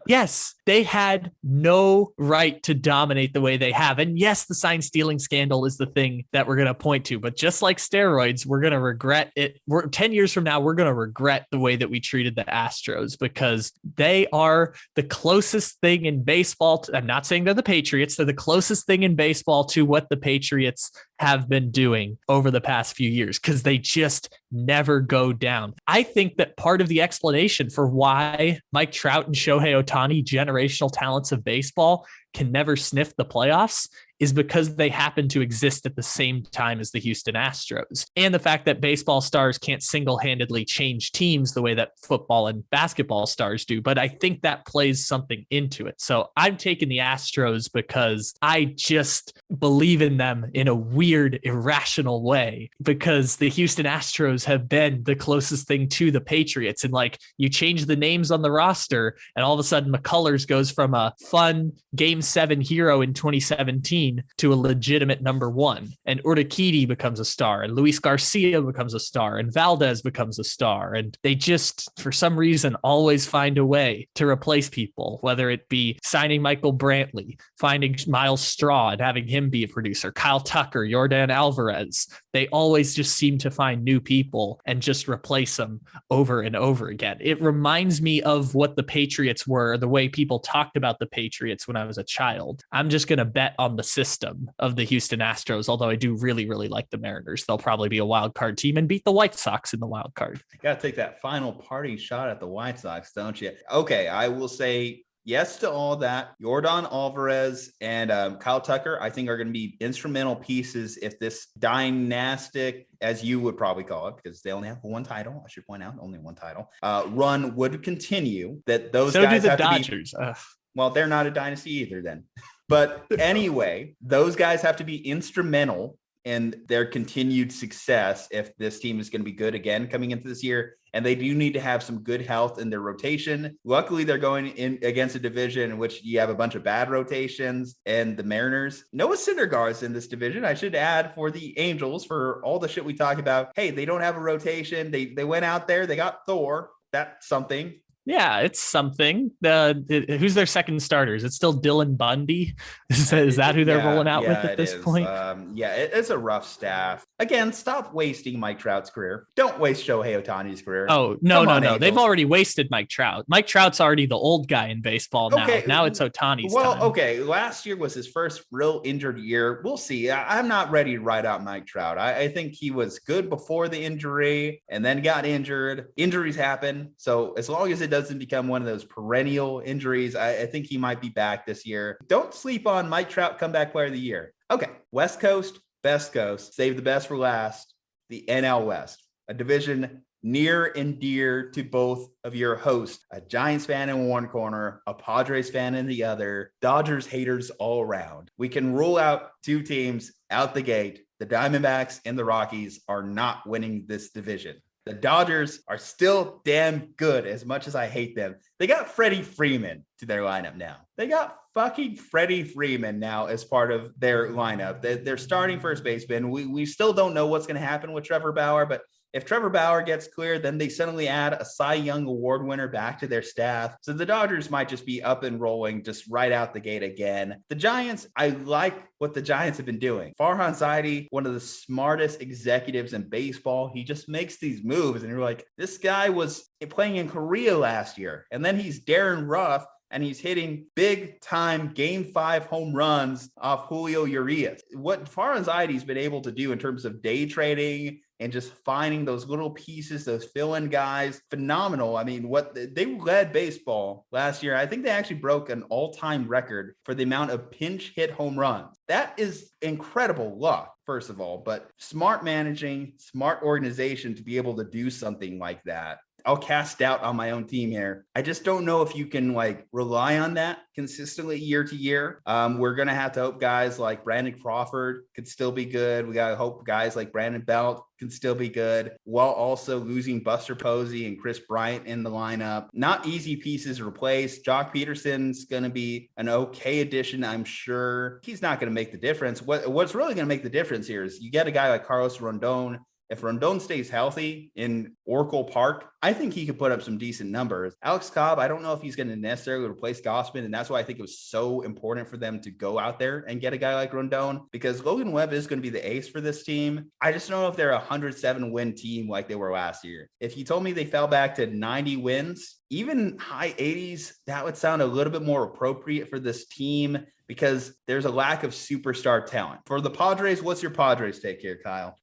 Yes, they had no right to dominate the way they have. And yes, the sign stealing scandal is the thing that we're going to point to. But just like steroids, we're going to regret it. 10 years from now, we're going to regret the way that we treated the Astros, because they are the closest thing in baseball. I'm not saying they're the Patriots. They're the closest thing in baseball to what the Patriots have been doing over the past few years, because they just never go down. I think that part of the explanation for why Mike Trout and Shohei Ohtani, generational talents of baseball, can never sniff the playoffs is because they happen to exist at the same time as the Houston Astros. And the fact that baseball stars can't single-handedly change teams the way that football and basketball stars do. But I think that plays something into it. So I'm taking the Astros because I just believe in them in a weird, irrational way, because the Houston Astros have been the closest thing to the Patriots. And like, you change the names on the roster and all of a sudden McCullers goes from a fun Game 7 hero in 2017 to a legitimate number 1, and Urquidy becomes a star, and Luis Garcia becomes a star, and Valdez becomes a star. And they just, for some reason, always find a way to replace people, whether it be signing Michael Brantley, finding Miles Straw and having him be a producer, Kyle Tucker, Yordan Alvarez. They always just seem to find new people and just replace them over and over again. It reminds me of what the Patriots were, the way people talked about the Patriots when I was a child. I'm just going to bet on the system of the Houston Astros, although I do really, really like the Mariners. They'll probably be a wild card team and beat the White Sox in the wild card. You got to take that final party shot at the White Sox, don't you? Okay, I will say yes to all that. Yordan Alvarez and Kyle Tucker, I think, are going to be instrumental pieces if this dynastic, as you would probably call it, because they only have 1 title, I should point out, only 1 title, run would continue. That those so guys do the have Dodgers. To be, well, they're not a dynasty either then. But anyway, those guys have to be instrumental in their continued success if this team is going to be good again coming into this year. And they do need to have some good health in their rotation. Luckily, they're going in against a division in which you have a bunch of bad rotations, and the Mariners. Noah Syndergaard's in this division. I should add, for the Angels, for all the shit we talk about. Hey, they don't have a rotation. They went out there. They got Thor. That's something. Yeah, it's something. Who's their second starters? It's still Dylan Bundy. Is that who they're rolling out with at this point? It's a rough staff. Again, stop wasting Mike Trout's career. Don't waste Shohei Ohtani's career. Oh, no. Angels. They've already wasted Mike Trout. Mike Trout's already the old guy in baseball now. Okay. Now it's Ohtani's time. Okay. Last year was his first real injured year. We'll see. I'm not ready to write out Mike Trout. I think he was good before the injury and then got injured. Injuries happen. So as long as it doesn't become one of those perennial injuries, I think he might be back this year. Don't sleep on Mike Trout comeback player of the year. Okay. West Coast, best coast, save the best for last. The NL West, a division near and dear to both of your hosts, a Giants fan in one corner, a Padres fan in the other, Dodgers haters all around. We can rule out 2 teams out the gate. The Diamondbacks and the Rockies are not winning this division. The Dodgers are still damn good as much as I hate them. They got Freddie Freeman to their lineup now. They got fucking Freddie Freeman now as part of their lineup. They're starting first baseman. We still don't know what's going to happen with Trevor Bauer, but if Trevor Bauer gets cleared, then they suddenly add a Cy Young Award winner back to their staff. So the Dodgers might just be up and rolling just right out the gate again. The Giants, I like what the Giants have been doing. Farhan Zaidi, one of the smartest executives in baseball, he just makes these moves. And you're like, this guy was playing in Korea last year. And then he's Darren Ruff, and he's hitting big time game 5 home runs off Julio Urias. What Farhan Zaidi's been able to do in terms of day trading and just finding those little pieces, those fill-in guys, phenomenal. I mean, what they led baseball last year. I think they actually broke an all-time record for the amount of pinch hit home runs. That is incredible luck, first of all, but smart managing, smart organization to be able to do something like that. I'll cast doubt on my own team here. I just don't know if you can rely on that consistently year to year. We're going to have to hope guys like Brandon Crawford could still be good. We got to hope guys like Brandon Belt can still be good, while also losing Buster Posey and Chris Bryant in the lineup. Not easy pieces to replace. Jock Peterson's going to be an okay addition, I'm sure. He's not going to make the difference. What's really going to make the difference here is you get a guy like Carlos Rondon. If Rondon stays healthy in Oracle Park, I think he could put up some decent numbers. Alex Cobb, I don't know if he's going to necessarily replace Gossman, and that's why I think it was so important for them to go out there and get a guy like Rondon, because Logan Webb is going to be the ace for this team. I just don't know if they're a 107-win team like they were last year. If you told me they fell back to 90 wins, even high 80s, that would sound a little bit more appropriate for this team, because there's a lack of superstar talent. For the Padres, what's your Padres take here, Kyle?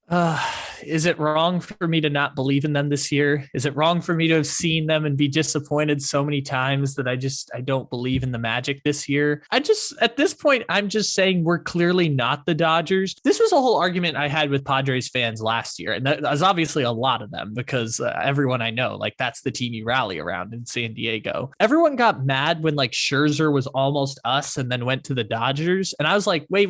Is it wrong for me to not believe in them this year? Is it wrong for me to have seen them and be disappointed so many times that I don't believe in the magic this year? At this point, I'm just saying we're clearly not the Dodgers. This was a whole argument I had with Padres fans last year. And that was obviously a lot of them, because everyone I know, that's the team you rally around in San Diego. Everyone got mad when Scherzer was almost us and then went to the Dodgers. And I was like, wait.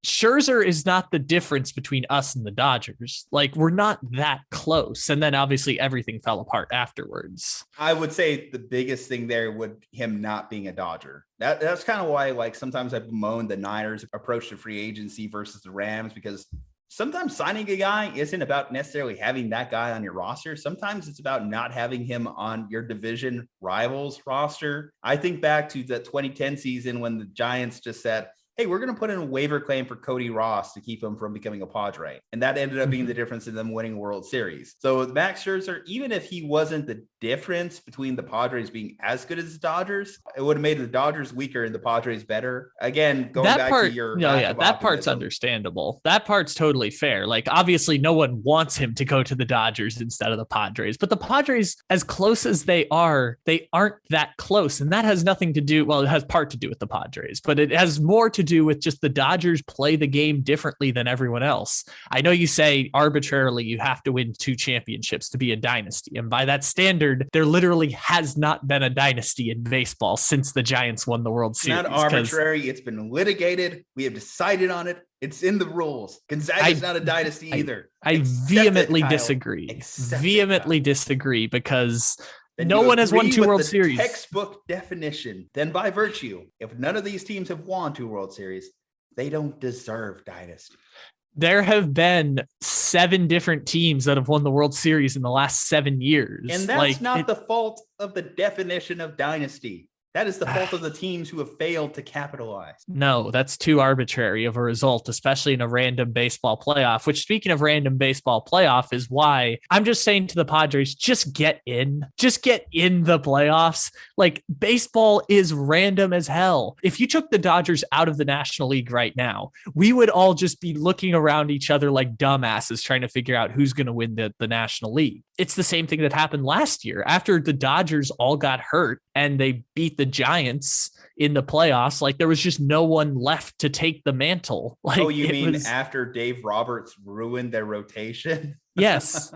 Scherzer is not the difference between us and the Dodgers. We're not that close. And then obviously everything fell apart afterwards. I would say the biggest thing there would him not being a Dodger. That's kind of why sometimes I bemoan the Niners approach to free agency versus the Rams, because sometimes signing a guy isn't about necessarily having that guy on your roster. Sometimes it's about not having him on your division rivals roster. I think back to the 2010 season when the Giants just said, hey, we're going to put in a waiver claim for Cody Ross to keep him from becoming a Padre. And that ended up being the difference in them winning a World Series. So with Max Scherzer, even if he wasn't the difference between the Padres being as good as the Dodgers, it would have made the Dodgers weaker and the Padres better. Again, going back to your... that part's understandable. That part's totally fair. Obviously, no one wants him to go to the Dodgers instead of the Padres. But the Padres, as close as they aren't that close. And that has nothing to do... Well, it has part to do with the Padres, but it has more to do with just the Dodgers play the game differently than everyone else. I know you say arbitrarily you have to win 2 championships to be a dynasty. And by that standard, there literally has not been a dynasty in baseball since the Giants won the World Series. Not arbitrary. It's been litigated. We have decided on it. It's in the rules. Gonzaga's not a dynasty either. I vehemently disagree. Disagree, because then no one has won 2 World Series. Textbook definition. Then by virtue, if none of these teams have won 2 World Series, they don't deserve dynasty. There have been 7 different teams that have won the World Series in the last 7 years. And that's not the fault of the definition of dynasty. That is the fault of the teams who have failed to capitalize. No, that's too arbitrary of a result, especially in a random baseball playoff, which, speaking of random baseball playoff, is why I'm just saying to the Padres, just get in the playoffs. Baseball is random as hell. If you took the Dodgers out of the National League right now, we would all just be looking around each other like dumbasses trying to figure out who's going to win the National League. It's the same thing that happened last year after the Dodgers all got hurt and they beat the Giants in the playoffs. There was just no one left to take the mantle. You mean after Dave Roberts ruined their rotation? Yes,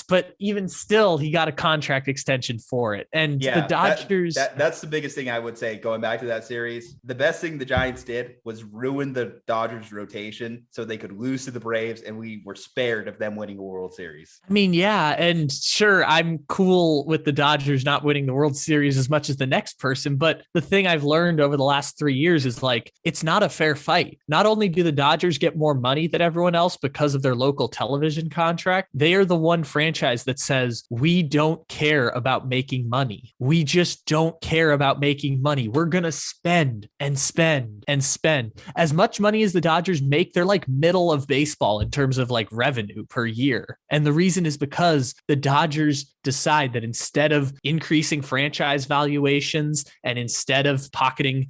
but even still, he got a contract extension for it. And the Dodgers. That's the biggest thing I would say going back to that series. The best thing the Giants did was ruin the Dodgers rotation so they could lose to the Braves, and we were spared of them winning a World Series. I mean, yeah, and sure, I'm cool with the Dodgers not winning the World Series as much as the next person. But the thing I've learned over the last 3 years is like, it's not a fair fight. Not only do the Dodgers get more money than everyone else because of their local television contract, they are the one franchise that says, we don't care about making money. We just don't care about making money. We're going to spend and spend and spend. As much money as the Dodgers make, they're like middle of baseball in terms of like revenue per year. And the reason is because the Dodgers decide that instead of increasing franchise valuations and instead of pocketing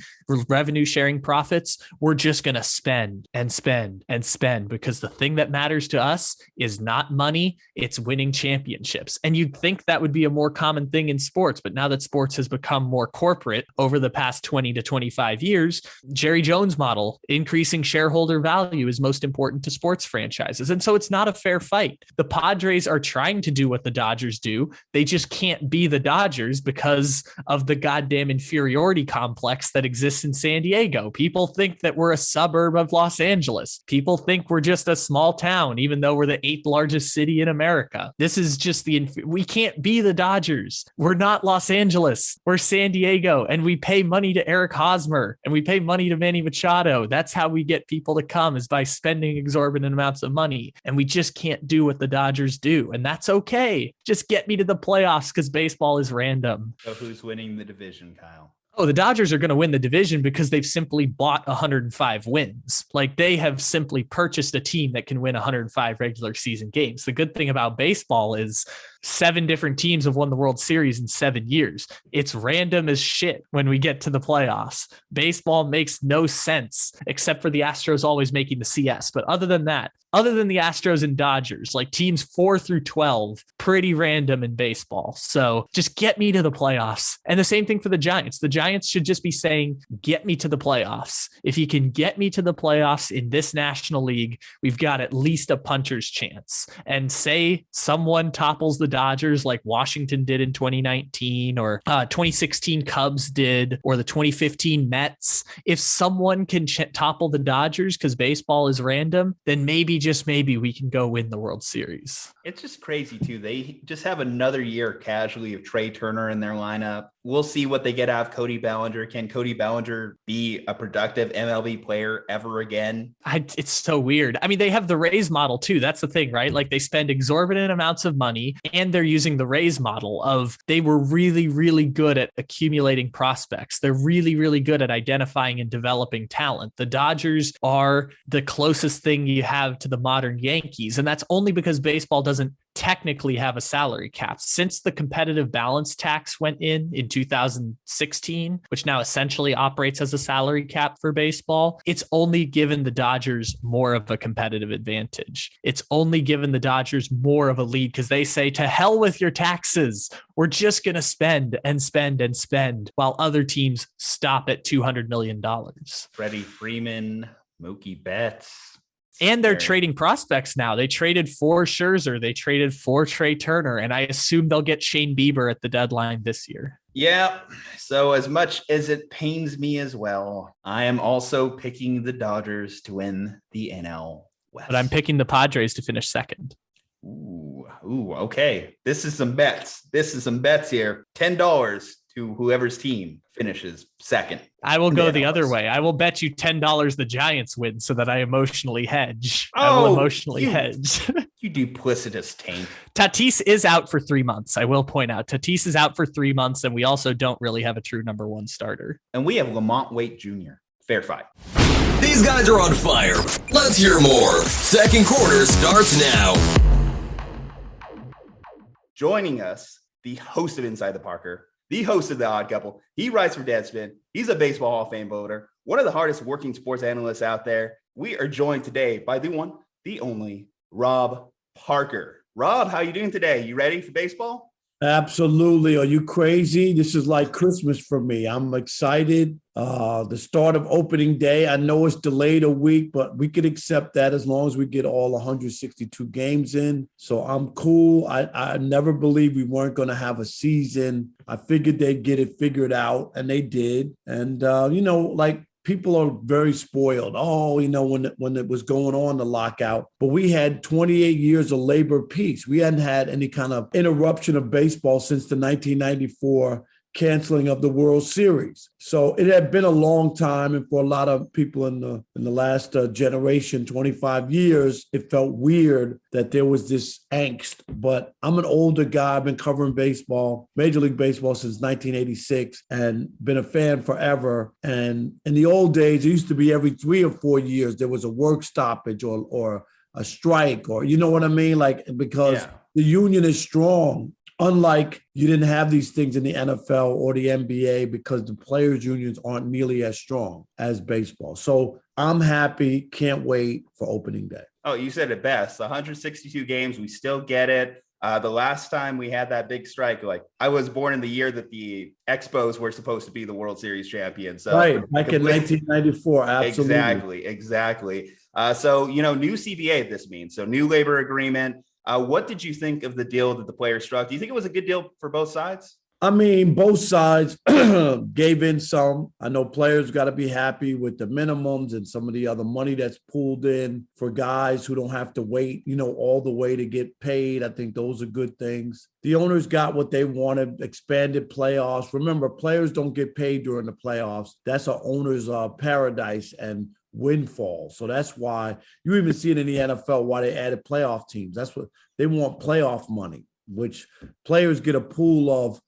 revenue sharing profits, we're just going to spend and spend and spend, because the thing that matters to us is not money, it's winning championships. And you'd think that would be a more common thing in sports, but now that sports has become more corporate over the past 20 to 25 years, Jerry Jones model, increasing shareholder value is most important to sports franchises. And so it's not a fair fight. The Padres are trying to do what the Dodgers do. They just can't be the Dodgers because of the goddamn inferiority complex that exists in San Diego. People think that we're a suburb of Los Angeles. People think we're just a small town, even though we're the 8th largest city in America. This is just we can't be the Dodgers. We're not Los Angeles. We're San Diego, and we pay money to Eric Hosmer and we pay money to Manny Machado. That's how we get people to come, is by spending exorbitant amounts of money. And we just can't do what the Dodgers do. And that's okay. Just get me to the playoffs, because baseball is random. So who's winning the division, Kyle? Oh, the Dodgers are going to win the division because they've simply bought 105 wins. Like, they have simply purchased a team that can win 105 regular season games. The good thing about baseball is 7 different teams have won the World Series in 7 years. It's random as shit when we get to the playoffs. Baseball makes no sense except for the Astros always making the CS. But other than that, other than the Astros and Dodgers, like teams 4 through 12, pretty random in baseball. So just get me to the playoffs. And the same thing for the Giants. The Giants should just be saying, get me to the playoffs. If you can get me to the playoffs in this National League, we've got at least a puncher's chance. And say someone topples the Dodgers like Washington did in 2019, or 2016 Cubs did, or the 2015 Mets. If someone can topple the Dodgers because baseball is random, then maybe, just maybe, we can go win the World Series. It's just crazy too. They just have another year casually of Trey Turner in their lineup. We'll see what they get out of Cody Bellinger. Can Cody Bellinger be a productive MLB player ever again? It's so weird. I mean, they have the Rays model too. That's the thing, right? Like, they spend exorbitant amounts of money, and they're using the Rays model of, they were really, really good at accumulating prospects. They're really, really good at identifying and developing talent. The Dodgers are the closest thing you have to the modern Yankees. And that's only because baseball doesn't technically have a salary cap. Since the competitive balance tax went in 2016, which now essentially operates as a salary cap for baseball, it's only given the Dodgers more of a competitive advantage. It's only given the Dodgers more of a lead, because they say, to hell with your taxes. We're just going to spend and spend and spend, while other teams stop at $200 million. Freddie Freeman, Mookie Betts. And they're trading prospects now. They traded for Scherzer. They traded for Trey Turner. And I assume they'll get Shane Bieber at the deadline this year. Yeah. So as much as it pains me as well, I am also picking the Dodgers to win the NL West. But I'm picking the Padres to finish second. Ooh, okay. This is some bets. Here. $10 to whoever's team finishes second. I will go the other way. I will bet you $10 the Giants win, so that I emotionally hedge. Oh, I will emotionally hedge. You duplicitous tank. Tatis is out for 3 months. I will point out Tatis is out for 3 months, and we also don't really have a true number 1 starter. And we have Lamont Waite Jr. Fair fight. These guys are on fire. Let's hear more. Second quarter starts now. Joining us, the host of Inside the Parker, the host of The Odd Couple. He writes for Deadspin. He's a Baseball Hall of Fame voter, one of the hardest working sports analysts out there. We are joined today by the one, the only, Rob Parker. Rob, how you doing today? You ready for baseball? Absolutely. Are you crazy? This is like Christmas for me. I'm excited. The start of opening day. I know it's delayed a week, but we could accept that as long as we get all 162 games in. So I'm cool. I never believed we weren't going to have a season. I figured they'd get it figured out, and they did. And, people are very spoiled. Oh, when it was going on, the lockout. But we had 28 years of labor peace. We hadn't had any kind of interruption of baseball since the 1994 canceling of the World Series. So it had been a long time. And for a lot of people in the last generation, 25 years, it felt weird that there was this angst. But I'm an older guy. I've been covering baseball, Major League Baseball since 1986 and been a fan forever. And in the old days, it used to be every 3 or 4 years, there was a work stoppage or a strike, or you know what I mean? Because the union is strong. Unlike you didn't have these things in the NFL or the NBA because the players' unions aren't nearly as strong as baseball. So I'm happy. Can't wait for opening day. Oh, you said it best. 162 games. We still get it. The last time we had that big strike, I was born in the year that the Expos were supposed to be the World Series champions. So right, back in 1994. Absolutely. Exactly. So, new CBA, this means. So new labor agreement. What did you think of the deal that the players struck? Do you think it was a good deal for both sides? I mean, both sides gave in some. I know players got to be happy with the minimums and some of the other money that's pulled in for guys who don't have to wait, all the way to get paid. I think those are good things. The owners got what they wanted, expanded playoffs. Remember, players don't get paid during the playoffs. That's an owner's paradise and windfall. So that's why you even see it in the NFL, why they added playoff teams. That's what they want, playoff money, which players get a pool of,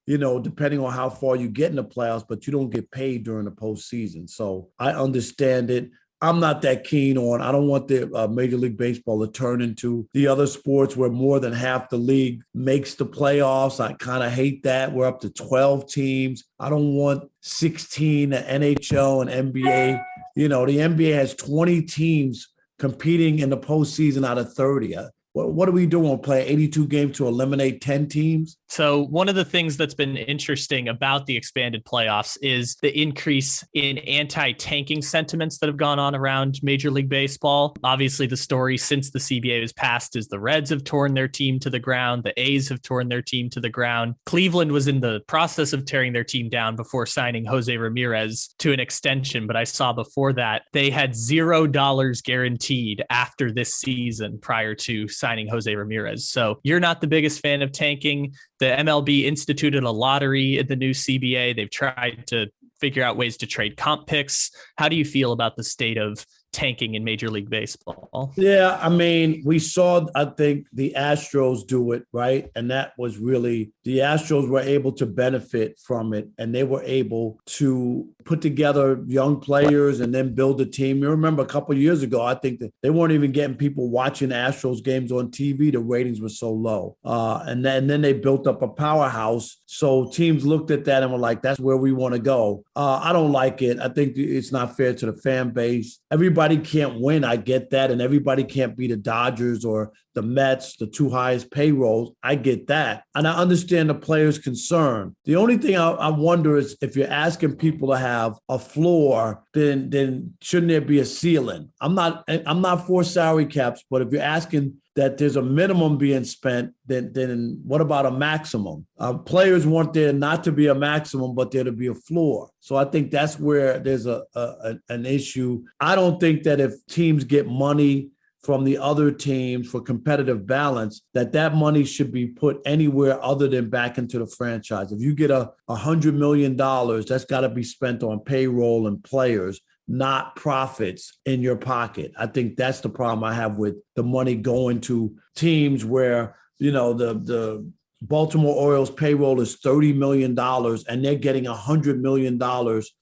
depending on how far you get in the playoffs, but you don't get paid during the postseason. So I understand it. I'm not that keen on, I don't want the Major League Baseball to turn into the other sports where more than half the league makes the playoffs. I kind of hate that. We're up to 12 teams. I don't want 16, the NHL and NBA. The NBA has 20 teams competing in the postseason out of 30. What are we doing? We'll play 82 games to eliminate 10 teams? So one of the things that's been interesting about the expanded playoffs is the increase in anti-tanking sentiments that have gone on around Major League Baseball. Obviously, the story since the CBA was passed is the Reds have torn their team to the ground. The A's have torn their team to the ground. Cleveland was in the process of tearing their team down before signing Jose Ramirez to an extension. But I saw before that they had $0 guaranteed after this season prior to signing Jose Ramirez. So you're not the biggest fan of tanking. The MLB instituted a lottery in the new CBA. They've tried to figure out ways to trade comp picks. How do you feel about the state of tanking in Major League Baseball? Yeah, I mean, we saw, I think, the Astros do it, right? And that was really, the Astros were able to benefit from it, and they were able to put together young players and then build a team. You remember a couple of years ago, I think that they weren't even getting people watching Astros games on TV. The ratings were so low. And then they built up a powerhouse. So teams looked at that and were like, that's where we want to go. I don't like it. I think it's not fair to the fan base. Everybody can't win. I get that. And everybody can't be the Dodgers or the Mets, the two highest payrolls. I get that. And I understand the players' concern. The only thing I wonder is if you're asking people to have a floor, then shouldn't there be a ceiling? I'm not for salary caps, but if you're asking that there's a minimum being spent, then what about a maximum? Players want there not to be a maximum, but there to be a floor. So I think that's where there's an issue. I don't think that if teams get money from the other teams for competitive balance, that money should be put anywhere other than back into the franchise. If you get $100 million, that's got to be spent on payroll and players, not profits in your pocket. I think that's the problem I have with the money going to teams where, the Baltimore Orioles payroll is $30 million and they're getting $100 million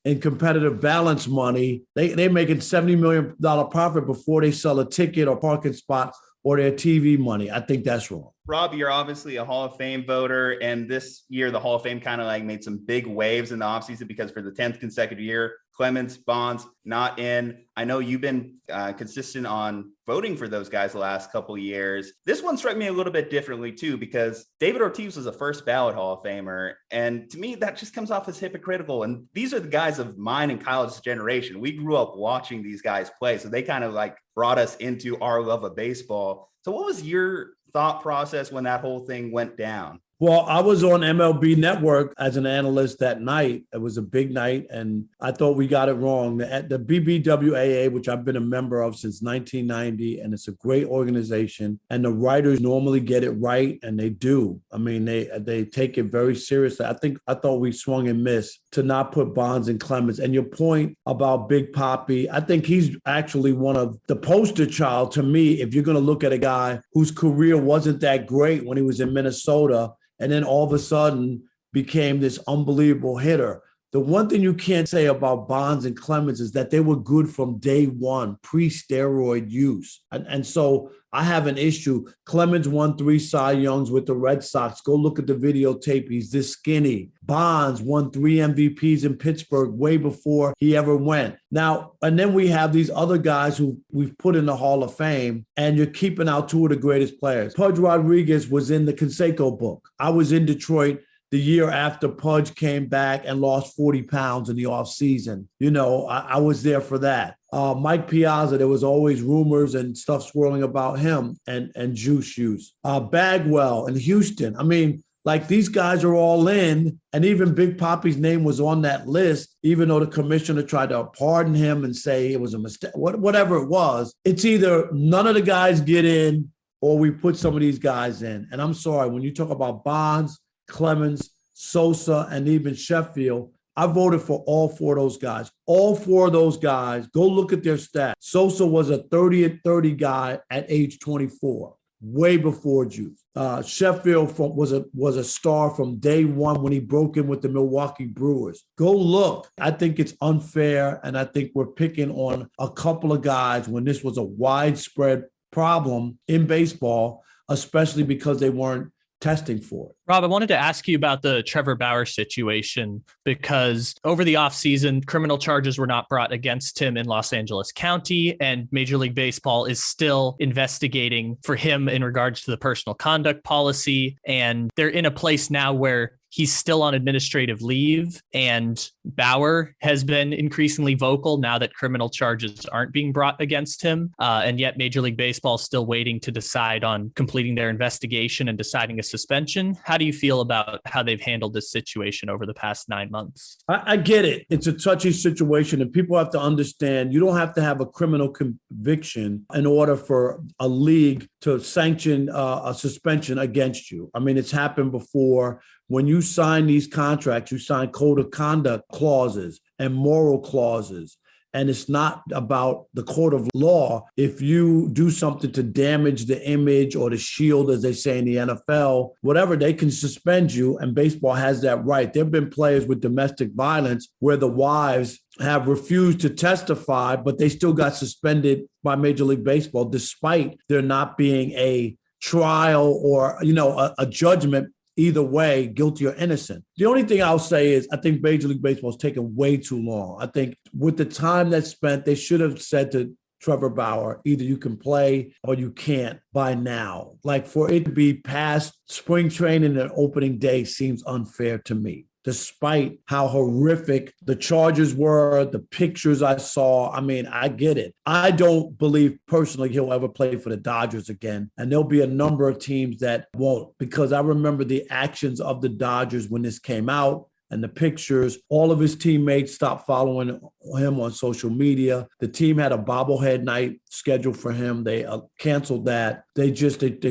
in competitive balance money. They're making $70 million profit before they sell a ticket or parking spot or their TV money. I think that's wrong. Rob, you're obviously a Hall of Fame voter, and this year the Hall of Fame kind of made some big waves in the offseason because for the 10th consecutive year, Clemens, Bonds, not in. I know you've been consistent on voting for those guys the last couple of years. This one struck me a little bit differently too, because David Ortiz was a first ballot Hall of Famer. And to me, that just comes off as hypocritical. And these are the guys of mine and Kyle's generation. We grew up watching these guys play. So they kind of like brought us into our love of baseball. So what was your thought process when that whole thing went down? Well, I was on MLB Network as an analyst that night. It was a big night, and I thought we got it wrong. The BBWAA, which I've been a member of since 1990, and it's a great organization, and the writers normally get it right, and they do. I mean, they take it very seriously. I thought we swung and missed to not put Bonds and Clemens. And your point about Big Papi, I think he's actually one of the poster child to me. If you're going to look at a guy whose career wasn't that great when he was in Minnesota, and then all of a sudden became this unbelievable hitter. The one thing you can't say about Bonds and Clemens is that they were good from day one, pre-steroid use. And so I have an issue. Clemens won 3 Cy Youngs with the Red Sox. Go look at the videotape. He's this skinny. Bonds won 3 MVPs in Pittsburgh way before he ever went. Now, and then we have these other guys who we've put in the Hall of Fame, and you're keeping out 2 of the greatest players. Pudge Rodriguez was in the Canseco book. I was in Detroit the year after Pudge came back and lost 40 pounds in the offseason. You know, I was there for that. Mike Piazza, there was always rumors and stuff swirling about him and juice use. Bagwell in Houston. I mean, like, these guys are all in, and even Big Papi's name was on that list, even though the commissioner tried to pardon him and say it was a mistake, whatever it was. It's either none of the guys get in or we put some of these guys in. And I'm sorry, when you talk about Bonds, Clemens, Sosa, and even Sheffield, I voted for all 4 of those guys. All 4 of those guys, go look at their stats. Sosa was a 30-30 guy at age 24, way before Juice. Sheffield was a star from day one when he broke in with the Milwaukee Brewers. Go look. I think it's unfair, and I think we're picking on a couple of guys when this was a widespread problem in baseball, especially because they weren't testing for it. Rob, I wanted to ask you about the Trevor Bauer situation, because over the offseason, criminal charges were not brought against him in Los Angeles County, and Major League Baseball is still investigating for him in regards to the personal conduct policy. And they're in a place now where he's still on administrative leave, and Bauer has been increasingly vocal now that criminal charges aren't being brought against him. And yet Major League Baseball is still waiting to decide on completing their investigation and deciding a suspension. How do you feel about how they've handled this situation over the past 9 months? I get it. It's a touchy situation, and people have to understand you don't have to have a criminal conviction in order for a league to sanction a suspension against you. I mean, it's happened before. When you sign these contracts, you sign code of conduct clauses and moral clauses. And it's not about the court of law. If you do something to damage the image or the shield, as they say in the NFL, whatever, they can suspend you, and baseball has that right. There have been players with domestic violence where the wives have refused to testify, but they still got suspended by Major League Baseball, despite there not being a trial or, a judgment. Either way, guilty or innocent. The only thing I'll say is I think Major League Baseball is taking way too long. I think with the time that's spent, they should have said to Trevor Bauer, either you can play or you can't by now. Like, for it to be past spring training and opening day seems unfair to me, despite how horrific the charges were, the pictures I saw. I mean, I get it. I don't believe personally he'll ever play for the Dodgers again. And there'll be a number of teams that won't, because I remember the actions of the Dodgers when this came out. And the pictures, all of his teammates stopped following him on social media. The team had a bobblehead night scheduled for him. They canceled that. They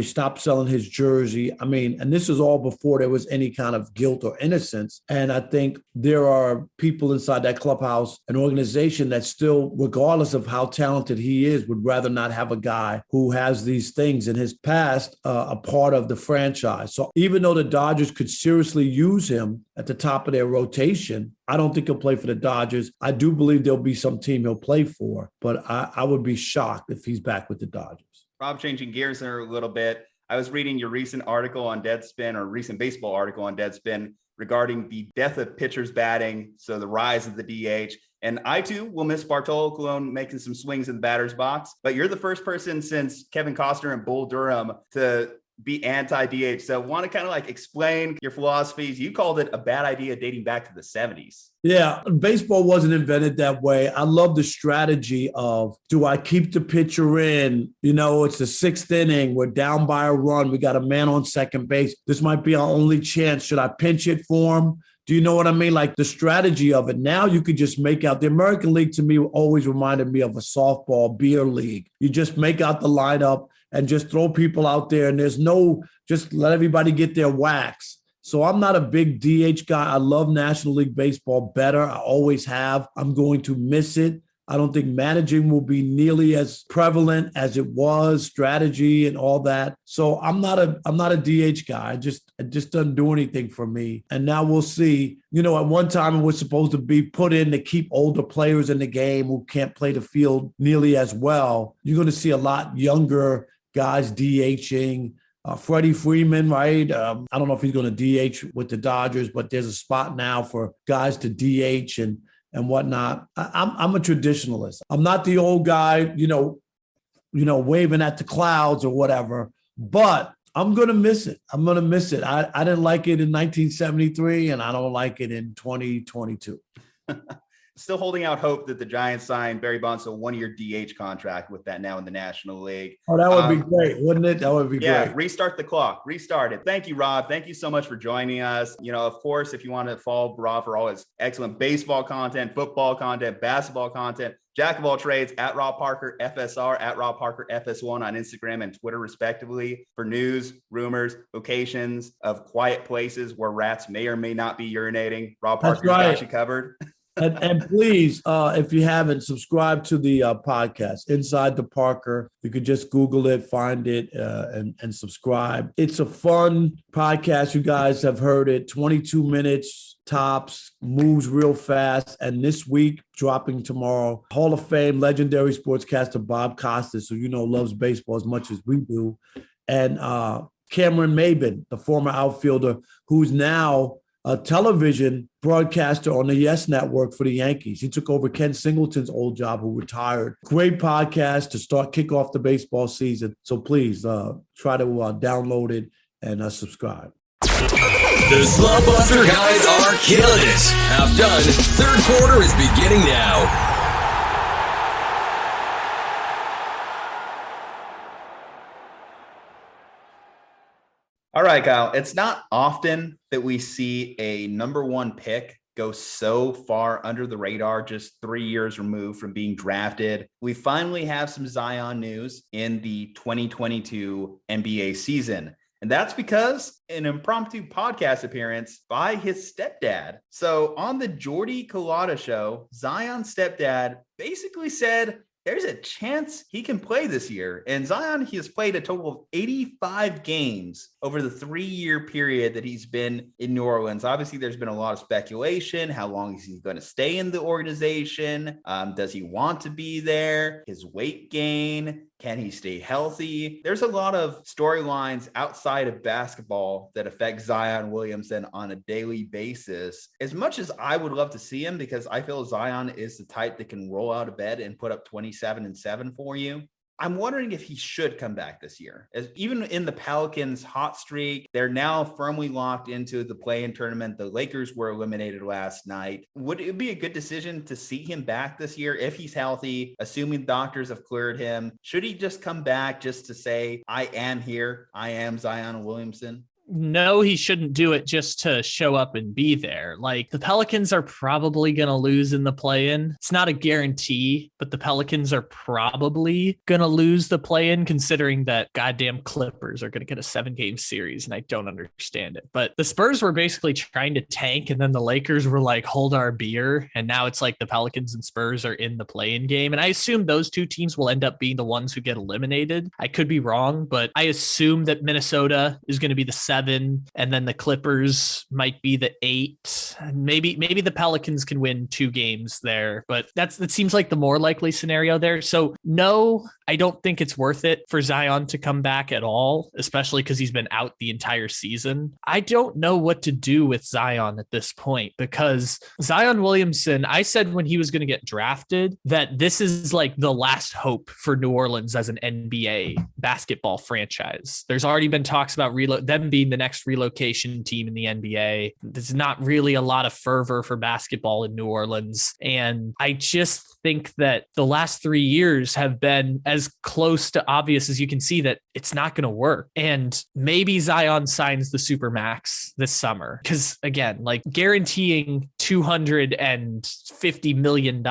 stopped selling his jersey. I mean, and this is all before there was any kind of guilt or innocence. And I think there are people inside that clubhouse, an organization that still, regardless of how talented he is, would rather not have a guy who has these things in his past a part of the franchise. So even though the Dodgers could seriously use him at the top of their rotation, I don't think he'll play for the Dodgers. I do believe there'll be some team he'll play for, but I would be shocked if he's back with the Dodgers. Rob, changing gears there a little bit. I was reading your recent article on Deadspin, or recent baseball article on Deadspin, regarding the death of pitchers batting, so the rise of the DH. And I too will miss Bartolo Colon making some swings in the batter's box. But you're the first person since Kevin Costner and Bull Durham to be anti-DH. So want to kind of like explain your philosophies. You called it a bad idea dating back to the 70s. Yeah, baseball wasn't invented that way. I love the strategy of, do I keep the pitcher in? You know, it's the 6th inning. We're down by a run. We got a man on second base. This might be our only chance. Should I pinch it for him? Do you know what I mean? Like the strategy of it. Now you could just make out. The American League to me always reminded me of a softball beer league. You just make out the lineup and just throw people out there, and there's no, just let everybody get their whacks. So I'm not a big DH guy. I love National League Baseball better. I always have. I'm going to miss it. I don't think managing will be nearly as prevalent as it was, strategy and all that. So I'm not a DH guy. It just doesn't do anything for me. And now we'll see. You know, at one time it was supposed to be put in to keep older players in the game who can't play the field nearly as well. You're going to see a lot younger guys DHing. Freddie Freeman, right? I don't know if he's going to DH with the Dodgers, but there's a spot now for guys to DH and whatnot. I'm a traditionalist. I'm not the old guy, you know, waving at the clouds or whatever, but I'm going to miss it. I'm going to miss it. I didn't like it in 1973, and I don't like it in 2022. Still holding out hope that the Giants sign Barry Bonds a 1-year DH contract with that now in the National League. Oh, that would be great, wouldn't it? That would be great. Restart the clock. Restart it. Thank you, Rob. Thank you so much for joining us. You know, of course, if you want to follow Rob for all his excellent baseball content, football content, basketball content, jack of all trades, at Rob Parker FSR, at Rob Parker FS1 on Instagram and Twitter, respectively, for news, rumors, locations of quiet places where rats may or may not be urinating. Rob Parker's got you covered. And please, if you haven't, subscribe to the podcast, Inside the Parker. You could just Google it, find it, and subscribe. It's a fun podcast. You guys have heard it. 22 minutes tops, moves real fast. And this week, dropping tomorrow, Hall of Fame legendary sportscaster Bob Costas, who loves baseball as much as we do, and Cameron Maben, the former outfielder, who's now a television broadcaster on the Yes Network for the Yankees. He took over Ken Singleton's old job, who retired. Great podcast to kick off the baseball season. So please try to download it and subscribe. The Slumpbuster guys are killing it. Half done. Third quarter is beginning now. All right, Kyle, it's not often that we see a number 1 pick go so far under the radar, just 3 years removed from being drafted. We finally have some Zion news in the 2022 NBA season. And that's because an impromptu podcast appearance by his stepdad. So on the Jordy Culotta show, Zion's stepdad basically said, there's a chance he can play this year. And Zion, he has played a total of 85 games over the 3-year period that he's been in New Orleans. Obviously, there's been a lot of speculation. How long is he going to stay in the organization? Does he want to be there? His weight gain? Can he stay healthy? There's a lot of storylines outside of basketball that affect Zion Williamson on a daily basis. As much as I would love to see him, because I feel Zion is the type that can roll out of bed and put up 27 and 7 for you, I'm wondering if he should come back this year. As even in the Pelicans hot streak, they're now firmly locked into the play-in tournament. The Lakers were eliminated last night. Would it be a good decision to see him back this year if he's healthy, assuming doctors have cleared him? Should he just come back just to say, I am here, I am Zion Williamson? No, he shouldn't do it just to show up and be there. Like, the Pelicans are probably going to lose in the play-in. It's not a guarantee, but the Pelicans are probably going to lose the play-in, considering that goddamn Clippers are going to get a 7-game series, and I don't understand it. But the Spurs were basically trying to tank, and then the Lakers were like, hold our beer, and now it's like the Pelicans and Spurs are in the play-in game, and I assume those two teams will end up being the ones who get eliminated. I could be wrong, but I assume that Minnesota is going to be the 7, and then the Clippers might be the 8. Maybe the Pelicans can win 2 games there, but that seems like the more likely scenario there. So no, I don't think it's worth it for Zion to come back at all, especially because he's been out the entire season. I don't know what to do with Zion at this point, because Zion Williamson, I said when he was going to get drafted that this is like the last hope for New Orleans as an NBA basketball franchise. There's already been talks about them being the next relocation team in the NBA. There's not really a lot of fervor for basketball in New Orleans. And I just think that the last 3 years have been as close to obvious as you can see that it's not going to work. And maybe Zion signs the Supermax this summer, because again, like guaranteeing $250 million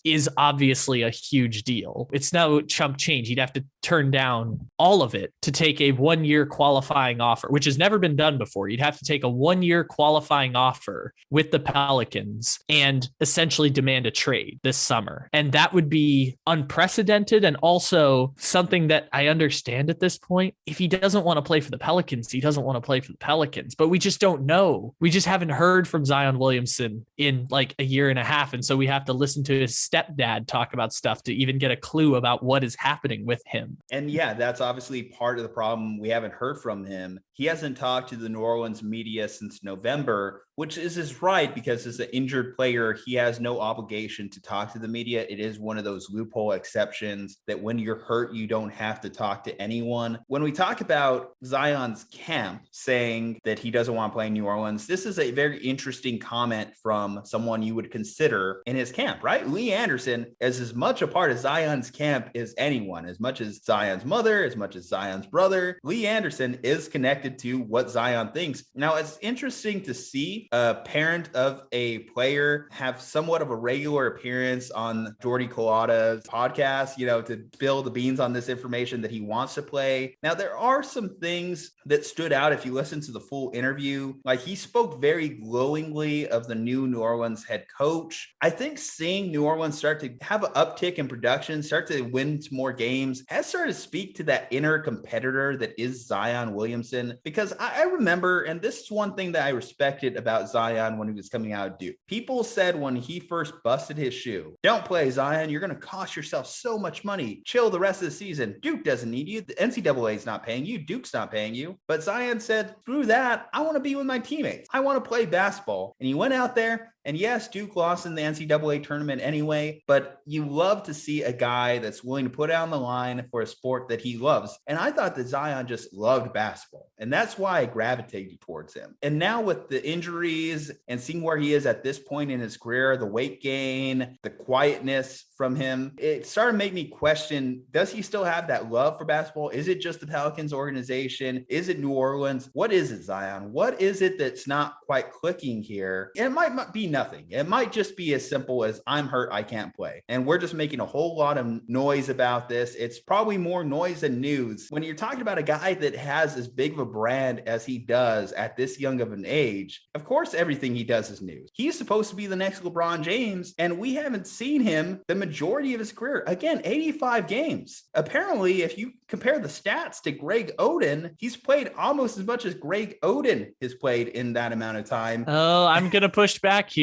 is obviously a huge deal. It's no chump change. He'd have to turn down all of it to take a 1-year qualifying offer, which has never been done before. You'd have to take a 1-year qualifying offer with the Pelicans and essentially demand a trade this summer. And that would be unprecedented, and also something that I understand at this point. If he doesn't want to play for the Pelicans, he doesn't want to play for the Pelicans, but we just don't know. We just haven't heard from Zion Williamson in like a year and a half. And so we have to listen to his stepdad talk about stuff to even get a clue about what is happening with him. And yeah, that's obviously part of the problem. We haven't heard from him. He hasn't talked to the New Orleans media since November, which is his right, because as an injured player, he has no obligation to talk to the media. It is one of those loophole exceptions that when you're hurt, you don't have to talk to anyone. When we talk about Zion's camp saying that he doesn't want to play in New Orleans, this is a very interesting comment from someone you would consider in his camp, right? Lee Anderson is as much a part of Zion's camp as anyone, as much as Zion's mother, as much as Zion's brother. Lee Anderson is connected to what Zion thinks. Now, it's interesting to see a parent of a player have somewhat of a regular appearance on Jordy Culotta's podcast, to spill the beans on this information that he wants to play. Now, there are some things that stood out if you listen to the full interview. Like, he spoke very glowingly of the new New Orleans head coach. I think seeing New Orleans start to have an uptick in production, start to win some more games, has started to speak to that inner competitor that is Zion Williamson. Because I remember, and this is one thing that I respected about Zion when he was coming out of Duke. People said when he first busted his shoe, "Don't play, Zion. You're going to cost yourself so much money. Chill the rest of the season. Duke doesn't need you. The NCAA is not paying you. Duke's not paying you." But Zion said, "Screw that. I want to be with my teammates. I want to play basketball." And he went out there. And yes, Duke lost in the NCAA tournament anyway, but you love to see a guy that's willing to put it on the line for a sport that he loves. And I thought that Zion just loved basketball. And that's why I gravitated towards him. And now with the injuries and seeing where he is at this point in his career, the weight gain, the quietness from him, it started to make me question, does he still have that love for basketball? Is it just the Pelicans organization? Is it New Orleans? What is it, Zion? What is it that's not quite clicking here? It might be nothing. It might just be as simple as, I'm hurt, I can't play. And we're just making a whole lot of noise about this. It's probably more noise than news. When you're talking about a guy that has as big of a brand as he does at this young of an age, of course, everything he does is news. He's supposed to be the next LeBron James, and we haven't seen him the majority of his career. Again, 85 games. Apparently, if you compare the stats to Greg Oden, he's played almost as much as Greg Oden has played in that amount of time. Oh, I'm going to push back here.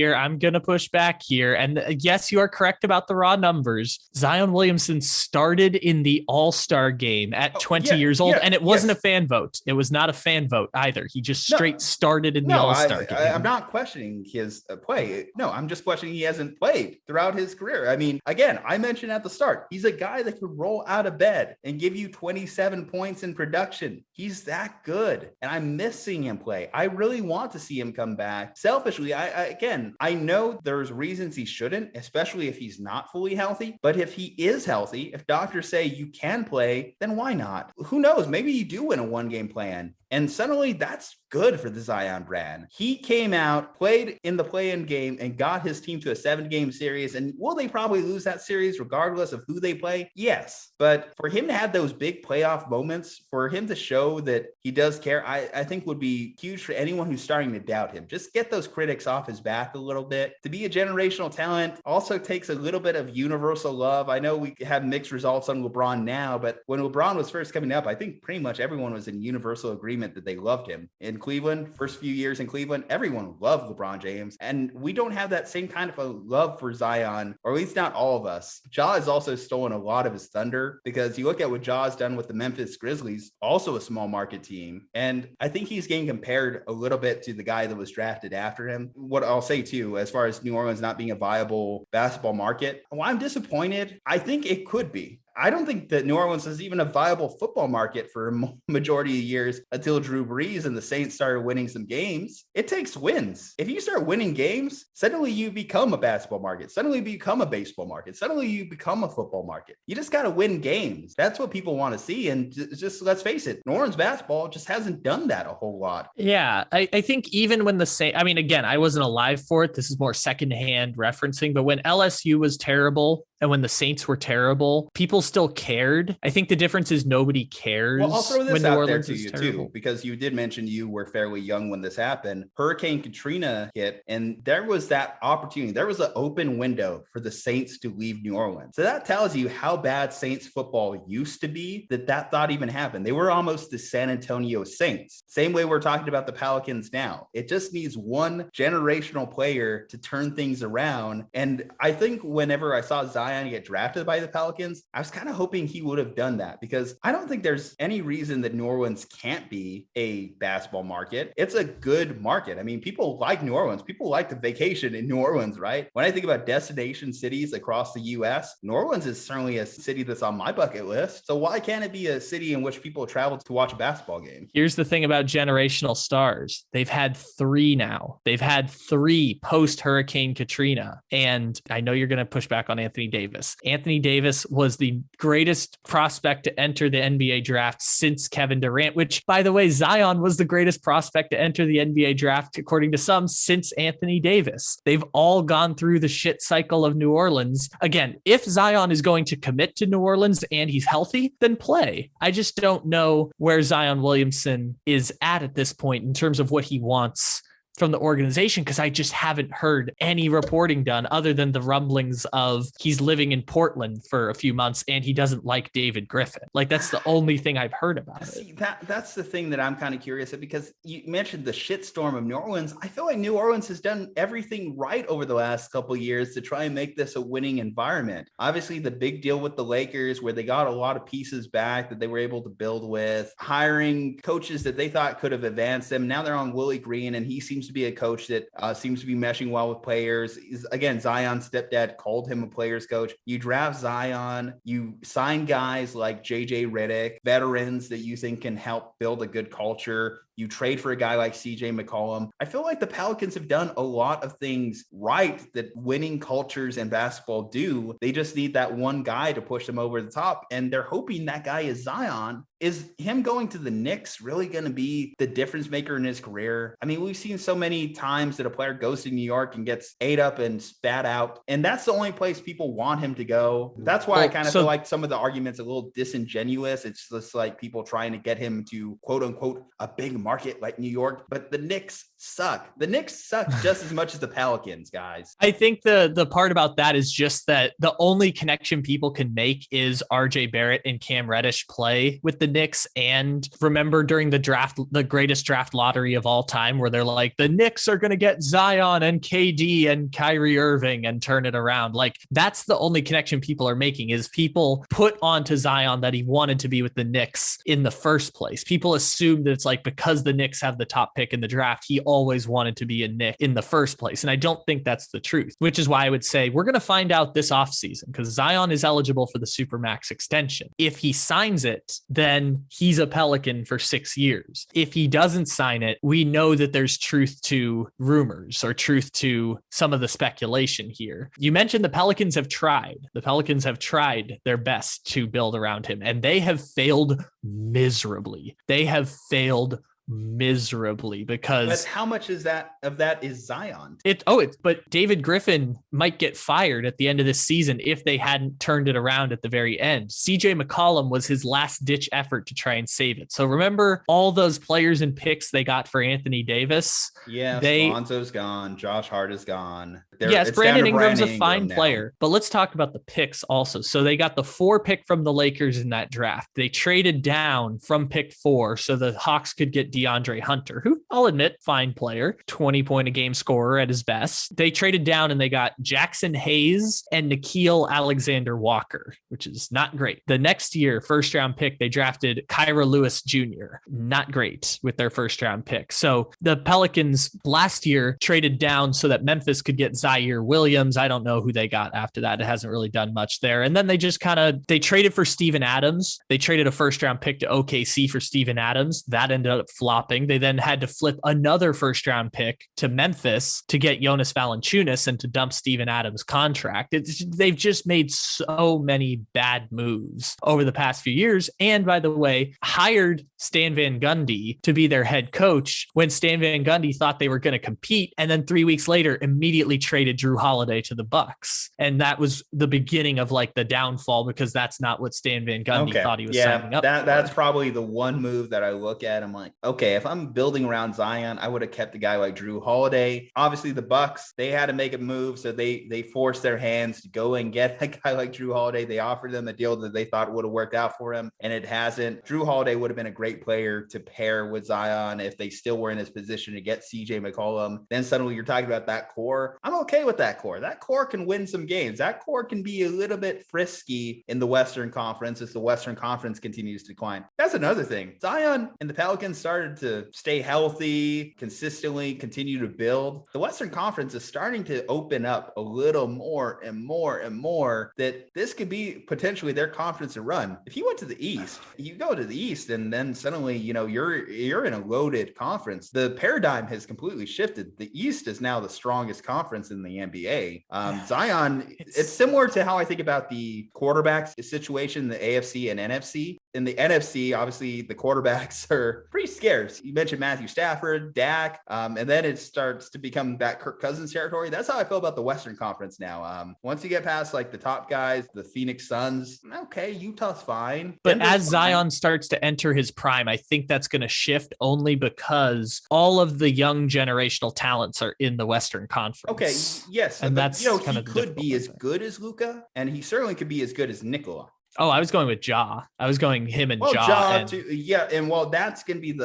And yes, you are correct about the raw numbers. Zion Williamson started in the All-Star game at 20 years old, and it wasn't a fan vote. It was not a fan vote either. He just straight started in the All-Star game. I'm not questioning his play. No, I'm just questioning he hasn't played throughout his career. I mean, again, I mentioned at the start, he's a guy that could roll out of bed and give you 27 points in production. He's that good, and I'm missing him play. I really want to see him come back. Selfishly, I know there's reasons he shouldn't, especially if he's not fully healthy. But if he is healthy, if doctors say you can play, then why not? Who knows? Maybe you do win a 1-game plan. And suddenly that's good for the Zion brand. He came out, played in the play-in game, and got his team to a 7-game series. And will they probably lose that series regardless of who they play? Yes. But for him to have those big playoff moments, for him to show that he does care, I think would be huge for anyone who's starting to doubt him. Just get those critics off his back a little bit. To be a generational talent also takes a little bit of universal love. I know we have mixed results on LeBron now, but when LeBron was first coming up, I think pretty much everyone was in universal agreement that they loved him. In Cleveland, first few years in Cleveland, everyone loved LeBron James. And we don't have that same kind of a love for Zion, or at least not all of us. Ja has also stolen a lot of his thunder, because you look at what Ja's done with the Memphis Grizzlies, also a small market team. And I think he's getting compared a little bit to the guy that was drafted after him. What I'll say too, as far as New Orleans not being a viable basketball market, well, I'm disappointed. I think it could be. I don't think that New Orleans is even a viable football market for a majority of years until Drew Brees and the Saints started winning some games. It takes wins. If you start winning games, suddenly you become a basketball market. Suddenly you become a baseball market. Suddenly you become a football market. You just got to win games. That's what people want to see. And just let's face it, New Orleans basketball just hasn't done that a whole lot. Yeah, I think even when the Saints, I mean, again, I wasn't alive for it. This is more secondhand referencing, but when LSU was terrible and when the Saints were terrible, people still cared. I think the difference is nobody cares. Well, I'll throw this when out New there Orleans to is you terrible. too, because you did mention you were fairly young when this happened. Hurricane Katrina hit, and there was that opportunity. There was an open window for the Saints to leave New Orleans. So that tells you how bad Saints football used to be, that thought even happened. They were almost the San Antonio Saints. Same way we're talking about the Pelicans now. It just needs one generational player to turn things around. And I think whenever I saw Zion get drafted by the Pelicans, I was kind of hoping he would have done that, because I don't think there's any reason that New Orleans can't be a basketball market. It's a good market. I mean, people like New Orleans. People like to vacation in New Orleans, right? When I think about destination cities across the US, New Orleans is certainly a city that's on my bucket list. So why can't it be a city in which people travel to watch a basketball game? Here's the thing about generational stars. They've had 3 now. They've had 3 post Hurricane Katrina. And I know you're going to push back on Anthony Davis. Anthony Davis was the greatest prospect to enter the NBA draft since Kevin Durant, which, by the way, Zion was the greatest prospect to enter the NBA draft, according to some, since Anthony Davis. They've all gone through the shit cycle of New Orleans. Again, if Zion is going to commit to New Orleans and he's healthy, then play. I just don't know where Zion Williamson is at this point in terms of what he wants from the organization, because I just haven't heard any reporting done other than the rumblings of he's living in Portland for a few months and he doesn't like David Griffin. Like, that's the only thing I've heard about it. See, that's the thing that I'm kind of curious at, because you mentioned the shitstorm of New Orleans. I feel like New Orleans has done everything right over the last couple of years to try and make this a winning environment. Obviously, the big deal with the Lakers, where they got a lot of pieces back that they were able to build with, hiring coaches that they thought could have advanced them. Now they're on Willie Green, and he seems to be a coach that seems to be meshing well with players. Again, Zion's stepdad called him a player's coach. You draft Zion, you sign guys like JJ Redick, veterans that you think can help build a good culture. You trade for a guy like CJ McCollum. I feel like the Pelicans have done a lot of things right that winning cultures in basketball do. They just need that one guy to push them over the top. And they're hoping that guy is Zion. Is him going to the Knicks really going to be the difference maker in his career? I mean, we've seen so many times that a player goes to New York and gets ate up and spat out, and that's the only place people want him to go. That's why I kind of feel like some of the arguments are a little disingenuous. It's just like people trying to get him to, quote unquote, a big market like New York, but the Knicks suck. The Knicks suck just as much as the Pelicans, guys. I think the part about that is just that the only connection people can make is RJ Barrett and Cam Reddish play with the Knicks. And remember during the draft, the greatest draft lottery of all time, where they're like, the Knicks are going to get Zion and KD and Kyrie Irving and turn it around. Like, that's the only connection people are making, is people put onto Zion that he wanted to be with the Knicks in the first place. People assume that it's like, because the Knicks have the top pick in the draft, he always wanted to be a Knick in the first place. And I don't think that's the truth, which is why I would say we're going to find out this offseason, because Zion is eligible for the Supermax extension. If he signs it, then he's a Pelican for 6 years. If he doesn't sign it, we know that there's truth to rumors or truth to some of the speculation here. You mentioned the Pelicans have tried. The Pelicans have tried their best to build around him, and they have failed miserably. They have failed miserably because how much is that is Zion? But David Griffin might get fired at the end of this season if they hadn't turned it around at the very end. CJ McCollum was his last ditch effort to try and save it. So remember all those players and picks they got for Anthony Davis? Yeah, Lonzo's gone. Josh Hart is gone. Brandon Ingram's a fine player, but let's talk about the picks also. So they got the 4 pick from the Lakers in that draft. They traded down from pick 4 so the Hawks could get DeAndre Hunter, who I'll admit, fine player, 20-point-a-game scorer at his best. They traded down and they got Jackson Hayes and Nickeil Alexander-Walker, which is not great. The next year, first-round pick, they drafted Kyra Lewis Jr. Not great with their first-round pick. So the Pelicans last year traded down so that Memphis could get Zaire Williams. I don't know who they got after that. It hasn't really done much there. And then they just they traded for Steven Adams. They traded a first-round pick to OKC for Steven Adams. That ended up flopping. They then had to flip another first-round pick to Memphis to get Jonas Valanciunas and to dump Steven Adams' contract. They've just made so many bad moves over the past few years. And by the way, hired Stan Van Gundy to be their head coach when Stan Van Gundy thought they were going to compete. And then 3 weeks later, immediately traded Drew Holiday to the Bucs. And that was the beginning of the downfall because that's not what Stan Van Gundy thought he was signing up for. That's probably the one move that I look at. I'm like, okay, if I'm building around Zion, I would have kept a guy like Drew Holiday. Obviously, the Bucs, they had to make a move, so they forced their hands to go and get a guy like Drew Holiday. They offered them a deal that they thought would have worked out for him, and it hasn't. Drew Holiday would have been a great player to pair with Zion if they still were in this position to get CJ McCollum. Then suddenly you're talking about that core. I'm okay with that core. That core can win some games. That core can be a little bit frisky in the Western Conference as the Western Conference continues to decline. That's another thing. Zion and the Pelicans started to stay healthy, consistently continue to build. The Western Conference is starting to open up a little more and more and more that this could be potentially their conference to run. If you went to the East, you go to the East and then suddenly, you're in a loaded conference. The paradigm has completely shifted. The East is now the strongest conference in the NBA. Zion, it's similar to how I think about the quarterbacks situation in the AFC and NFC. In the NFC, obviously, the quarterbacks are pretty scarce. You mentioned Matthew Stafford, Dak, and then it starts to become that Kirk Cousins territory. That's how I feel about the Western Conference now. Once you get past the top guys, the Phoenix Suns, okay, Utah's fine. But Denver's as Zion starts to enter his prime, I think that's going to shift only because all of the young generational talents are in the Western Conference. Okay, yes. And that's he could be as good as Luka, and he certainly could be as good as Nikola. Oh, I was going with Ja. I was going him and Ja. Ja too. Yeah, and that's going to be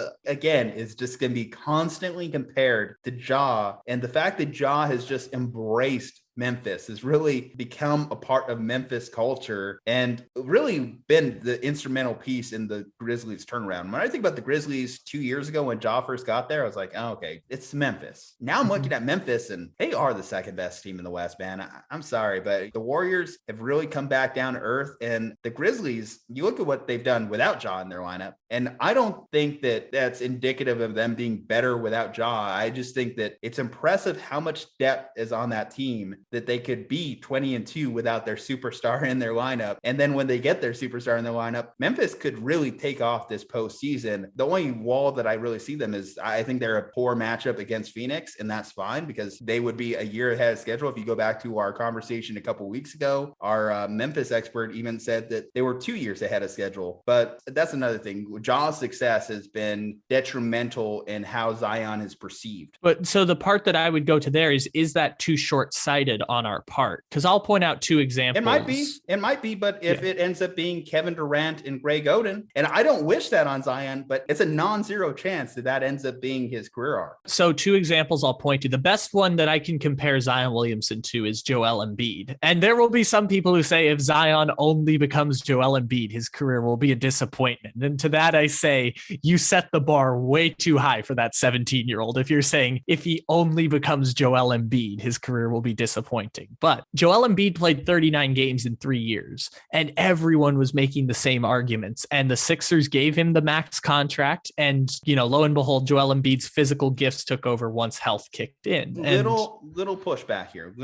is just going to be constantly compared to Ja. And the fact that Ja has just embraced Memphis has really become a part of Memphis culture and really been the instrumental piece in the Grizzlies turnaround. When I think about the Grizzlies 2 years ago when Ja first got there, I was like, oh, okay, it's Memphis. Now I'm looking at Memphis and they are the second best team in the West, man. I'm sorry, but the Warriors have really come back down to earth, and the Grizzlies, you look at what they've done without Ja in their lineup, and I don't think that that's indicative of them being better without Ja. I just think that it's impressive how much depth is on that team that they could be 20-2 without their superstar in their lineup. And then when they get their superstar in their lineup, Memphis could really take off this postseason. The only wall that I really see them is I think they're a poor matchup against Phoenix, and that's fine because they would be a year ahead of schedule. If you go back to our conversation a couple weeks ago, our Memphis expert even said that they were 2 years ahead of schedule. But that's another thing. Ja's success has been detrimental in how Zion is perceived. But so the part that I would go to there is that too short-sighted on our part? Because I'll point out two examples. It might be, but if it ends up being Kevin Durant and Greg Oden, and I don't wish that on Zion, but it's a non-zero chance that ends up being his career arc. So two examples I'll point to. The best one that I can compare Zion Williamson to is Joel Embiid. And there will be some people who say if Zion only becomes Joel Embiid, his career will be a disappointment. And to that I say, you set the bar way too high for that 17-year-old. If you're saying if he only becomes Joel Embiid, his career will be disappointing. But Joel Embiid played 39 games in 3 years, and everyone was making the same arguments. And the Sixers gave him the max contract. And, lo and behold, Joel Embiid's physical gifts took over once health kicked in. Little pushback here,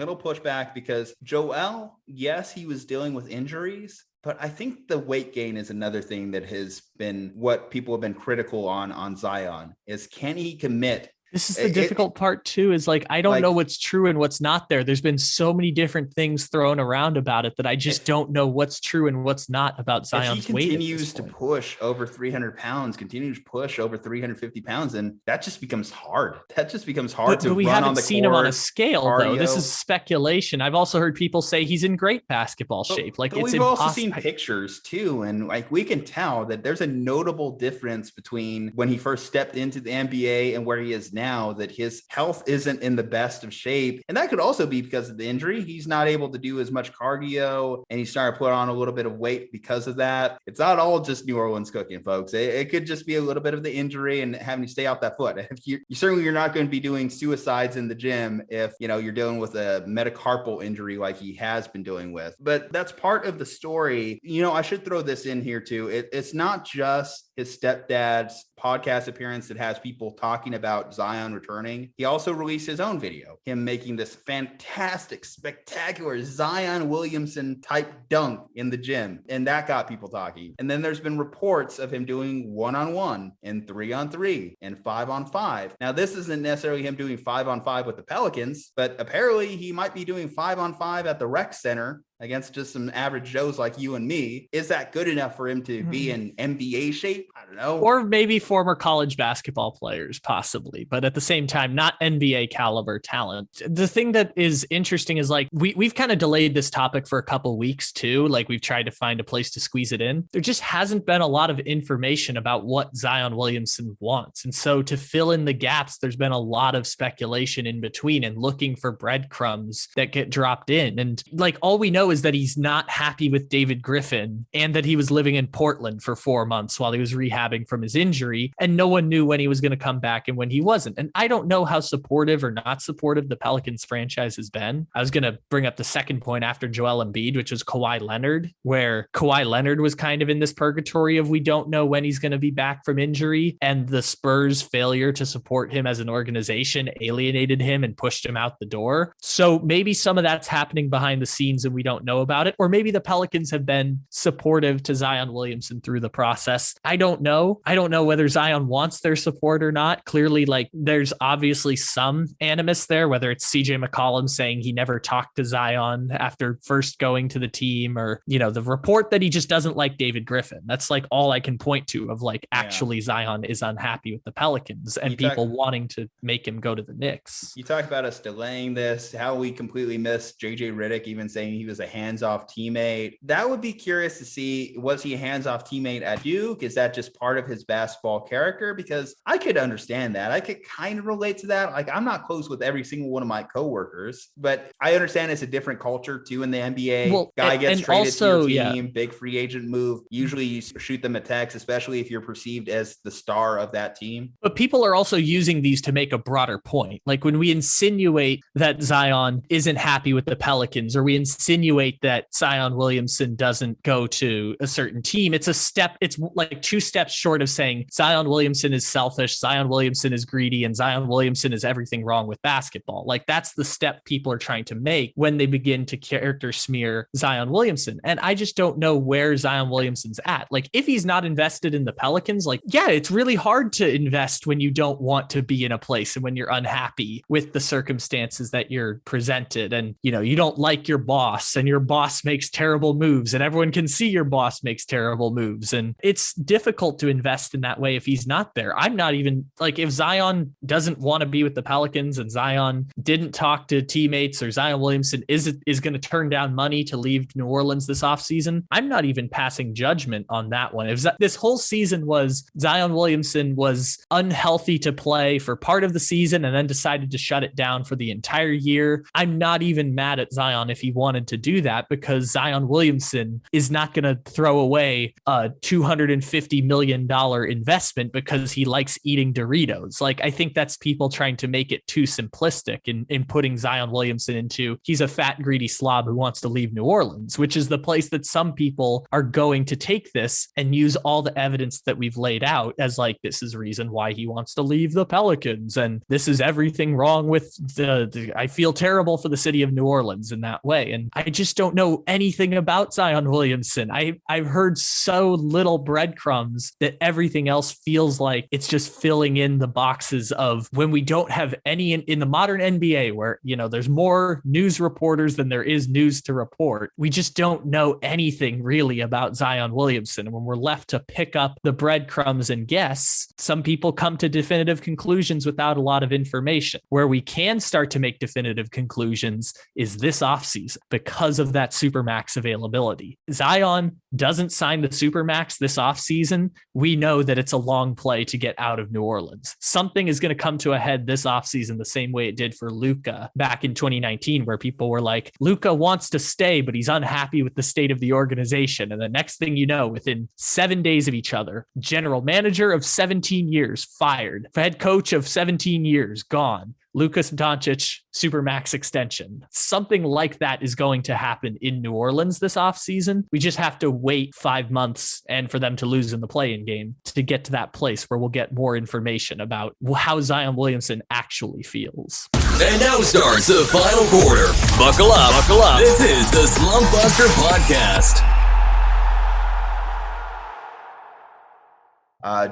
because Joel, yes, he was dealing with injuries, But I think the weight gain is another thing that has been what people have been critical on Zion is, can he commit? This is the difficult part too, is like, I don't know what's true and what's not there. There's been so many different things thrown around about it that I just don't know what's true and what's not about Zion's weight. If he continues to push over 300 pounds, continues to push over 350 pounds, and that just becomes hard. That just becomes hard to run on the court. But we haven't seen him on a scale, though. This is speculation. I've also heard people say he's in great basketball shape. Like, it's we've also seen pictures too, and like we can tell that there's a notable difference between when he first stepped into the NBA and where he is now, that his health isn't in the best of shape. And that could also be because of the injury. He's not able to do as much cardio, and he's starting to put on a little bit of weight because of that. It's not all just New Orleans cooking, folks. It could just be a little bit of the injury and having to stay off that foot. If you certainly, you're not going to be doing suicides in the gym if you're dealing with a metacarpal injury like he has been dealing with. But that's part of the story. I should throw this in here too. It's not just his stepdad's podcast appearance that has people talking about Zion returning. He also released his own video, him making this fantastic, spectacular Zion Williamson type dunk in the gym. And that got people talking. And then there's been reports of him doing 1-on-1 and 3-on-3 and 5-on-5. Now, this isn't necessarily him doing 5-on-5 with the Pelicans, but apparently he might be doing 5-on-5 at the rec center against just some average Joes like you and me. Is that good enough for him to be in NBA shape? I don't know. Or maybe former college basketball players, possibly, but at the same time, not NBA caliber talent. The thing that is interesting is like, we've kind of delayed this topic for a couple weeks too. Like, we've tried to find a place to squeeze it in. There just hasn't been a lot of information about what Zion Williamson wants. And so to fill in the gaps, there's been a lot of speculation in between and looking for breadcrumbs that get dropped in. And like, all we know is that he's not happy with David Griffin and that he was living in Portland for 4 months while he was rehabbing from his injury, and no one knew when he was going to come back and when he wasn't. And I don't know how supportive or not supportive the Pelicans franchise has been. I was going to bring up the second point after Joel Embiid, which was Kawhi Leonard, where Kawhi Leonard was kind of in this purgatory of we don't know when he's going to be back from injury, and the Spurs' failure to support him as an organization alienated him and pushed him out the door. So maybe some of that's happening behind the scenes and we don't know about it, or maybe the Pelicans have been supportive to Zion Williamson through the process. I don't know. I don't know whether Zion wants their support or not. Clearly, like, there's obviously some animus there, whether it's CJ McCollum saying he never talked to Zion after first going to the team, or, the report that he just doesn't like David Griffin. That's like all I can point to of like, actually Zion is unhappy with the Pelicans and people wanting to make him go to the Knicks. You talk about us delaying this, how we completely missed JJ Redick even saying he was a hands-off teammate. That would be curious to see. Was he a hands-off teammate at Duke? Is that just part of his basketball character? Because I could understand that. I could kind of relate to that. Like, I'm not close with every single one of my coworkers, but I understand it's a different culture too in the NBA. Well, Guy gets traded also, to your team, big free agent move. Usually you shoot them a text, especially if you're perceived as the star of that team. But people are also using these to make a broader point. Like, when we insinuate that Zion isn't happy with the Pelicans, or we insinuate that Zion Williamson doesn't go to a certain team, it's like 2 steps short of saying Zion Williamson is selfish, Zion Williamson is greedy, and Zion Williamson is everything wrong with basketball. Like, that's the step people are trying to make when they begin to character smear Zion Williamson. And I just don't know where Zion Williamson's at. Like, if he's not invested in the Pelicans, like, yeah, it's really hard to invest when you don't want to be in a place and when you're unhappy with the circumstances that you're presented, and you don't like your boss, and your boss makes terrible moves, and everyone can see your boss makes terrible moves, and it's difficult to invest in that way if he's not there. I'm not even like, if Zion doesn't want to be with the Pelicans and Zion didn't talk to teammates, or Zion Williamson is going to turn down money to leave New Orleans this offseason, I'm not even passing judgment on that one. If this whole season was Zion Williamson was unhealthy to play for part of the season and then decided to shut it down for the entire year, I'm not even mad at Zion if he wanted to do that, because Zion Williamson is not going to throw away a $250 million investment because he likes eating Doritos. Like, I think that's people trying to make it too simplistic in putting Zion Williamson into, he's a fat, greedy slob who wants to leave New Orleans, which is the place that some people are going to take this and use all the evidence that we've laid out as like, this is reason why he wants to leave the Pelicans, and this is everything wrong with I feel terrible for the city of New Orleans in that way. And just don't know anything about Zion Williamson. I've heard so little breadcrumbs that everything else feels like it's just filling in the boxes of when we don't have any in the modern NBA where, there's more news reporters than there is news to report. We just don't know anything really about Zion Williamson. And when we're left to pick up the breadcrumbs and guess, some people come to definitive conclusions without a lot of information. Where we can start to make definitive conclusions is this offseason because of that Supermax availability. Zion doesn't sign the Supermax this offseason. We know that it's a long play to get out of New Orleans. Something is going to come to a head this offseason the same way it did for Luka back in 2019, where people were like, Luka wants to stay, but he's unhappy with the state of the organization. And the next thing you know, within 7 days of each other, general manager of 17 years fired, head coach of 17 years gone. Luka Doncic Supermax extension. Something like that is going to happen in New Orleans this offseason. We just have to wait 5 months and for them to lose in the play-in game to get to that place where we'll get more information about how Zion Williamson actually feels. And now starts the final quarter. Buckle up. Buckle up. This is the Slumpbuster Podcast.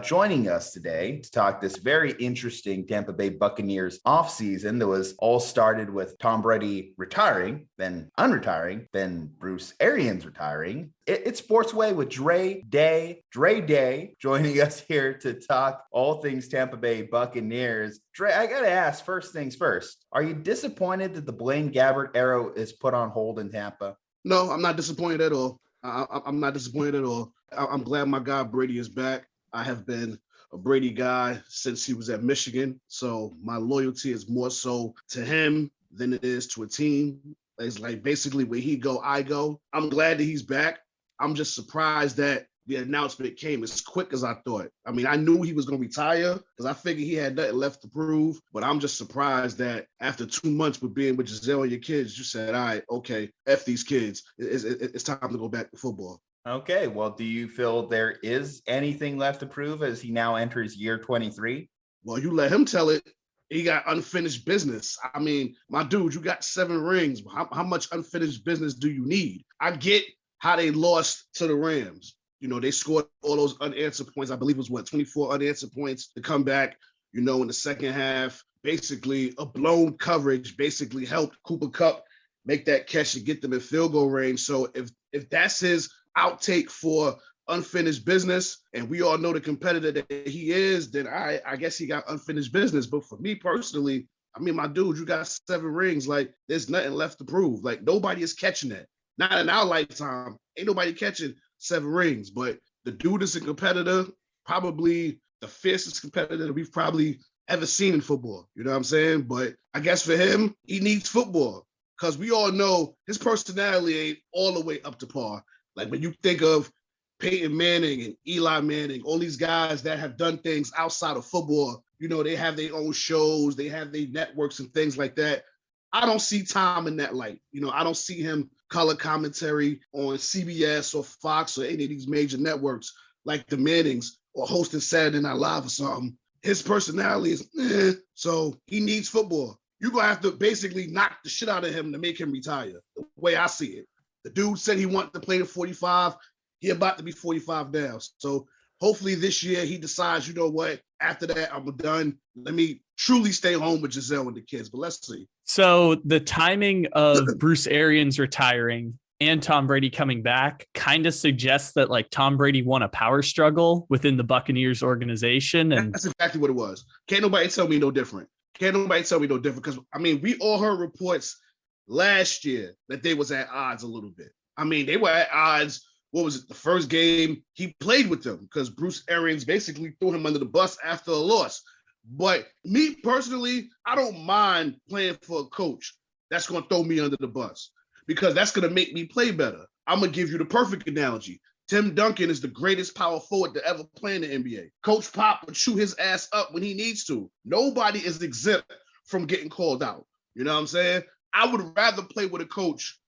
Joining us today to talk this very interesting Tampa Bay Buccaneers offseason that was all started with TomBrady retiring, then unretiring, then Bruce Arians retiring. It's Sports Way with Dray Day joining us here to talk all things Tampa Bay Buccaneers. Dray, I got to ask, first things first, are you disappointed that the Blaine Gabbert era is put on hold in Tampa? No, I'm not disappointed at all. I'm not disappointed at all. I'm glad my guy Brady is back. I have been a Brady guy since he was at Michigan, so my loyalty is more so to him than it is to a team. It's like basically where he go, I go. I'm glad that he's back. I'm just surprised that the announcement came as quick as I thought. I mean, I knew he was going to retire because I figured he had nothing left to prove, but I'm just surprised that after 2 months with being with Giselle and your kids, you said, all right, okay, F these kids. It's time to go back to football. Okay, well, do you feel there is anything left to prove as he now enters year 23? Well, you let him tell it. He got unfinished business. I mean, my dude, you got 7 rings. How much unfinished business do you need? I get how they lost to the Rams. They scored all those unanswered points. I believe it was 24 unanswered points to come back, in the second half. Basically, a blown coverage basically helped Cooper Kupp make that catch and get them in field goal range. So if that's his outtake for unfinished business, and we all know the competitor that he is, then I guess he got unfinished business. But for me personally, I mean, my dude, you got 7 rings. Like, there's nothing left to prove. Like, nobody is catching that. Not in our lifetime. Ain't nobody catching 7 rings. But the dude is a competitor, probably the fiercest competitor that we've probably ever seen in football. You know what I'm saying? But I guess for him, he needs football because we all know his personality ain't all the way up to par. Like when you think of Peyton Manning and Eli Manning, all these guys that have done things outside of football, they have their own shows, they have their networks and things like that. I don't see Tom in that light. I don't see him color commentary on CBS or Fox or any of these major networks like the Mannings or hosting Saturday Night Live or something. His personality is, so he needs football. You're going to have to basically knock the shit out of him to make him retire, the way I see it. The dude said he wanted to play to 45. He about to be 45 now. So hopefully this year he decides, you know what, after that, I'm done. Let me truly stay home with Giselle and the kids. But let's see. So the timing of Bruce Arians retiring and Tom Brady coming back kind of suggests that like Tom Brady won a power struggle within the Buccaneers organization. And that's exactly what it was. Can't nobody tell me no different. Because, I mean, we all heard reports last year that they was at odds a little bit. I mean, they were at odds. What was it? The first game he played with them because Bruce Arians basically threw him under the bus after a loss. But me personally, I don't mind playing for a coach that's going to throw me under the bus because that's going to make me play better. I'm going to give you the perfect analogy. Tim Duncan is the greatest power forward to ever play in the NBA. Coach Pop would chew his ass up when he needs to. Nobody is exempt from getting called out. You know what I'm saying? I would rather play with a coach,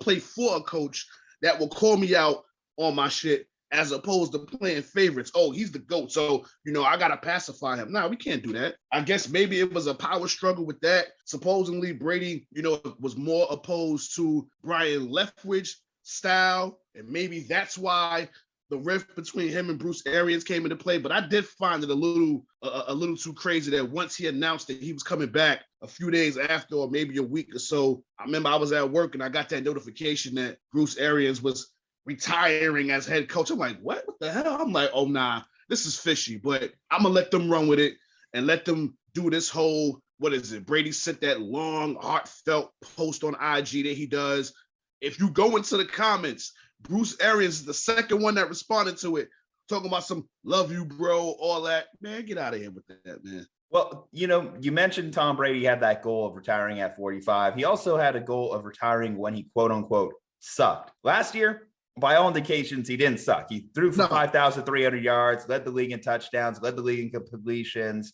play for a coach that will call me out on my shit as opposed to playing favorites. Oh, he's the GOAT, so, I got to pacify him. No, we can't do that. I guess maybe it was a power struggle with that. Supposedly, Brady, was more opposed to Brian Leftwich style, and maybe that's why the rift between him and Bruce Arians came into play. But I did find it a little too crazy that once he announced that he was coming back a few days after, or maybe a week or so, I remember I was at work and I got that notification that Bruce Arians was retiring as head coach. I'm like, what the hell? I'm like, oh, nah, this is fishy. But I'm going to let them run with it and let them do this whole, what is it? Brady sent that long, heartfelt post on IG that he does. If you go into the comments, Bruce Arians is the second one that responded to it, talking about some love you, bro, all that. Man, get out of here with that, man. Well, you mentioned Tom Brady had that goal of retiring at 45. He also had a goal of retiring when he, quote unquote, sucked. Last year, by all indications, he didn't suck. He threw for 5,300 yards, led the league in touchdowns, led the league in completions.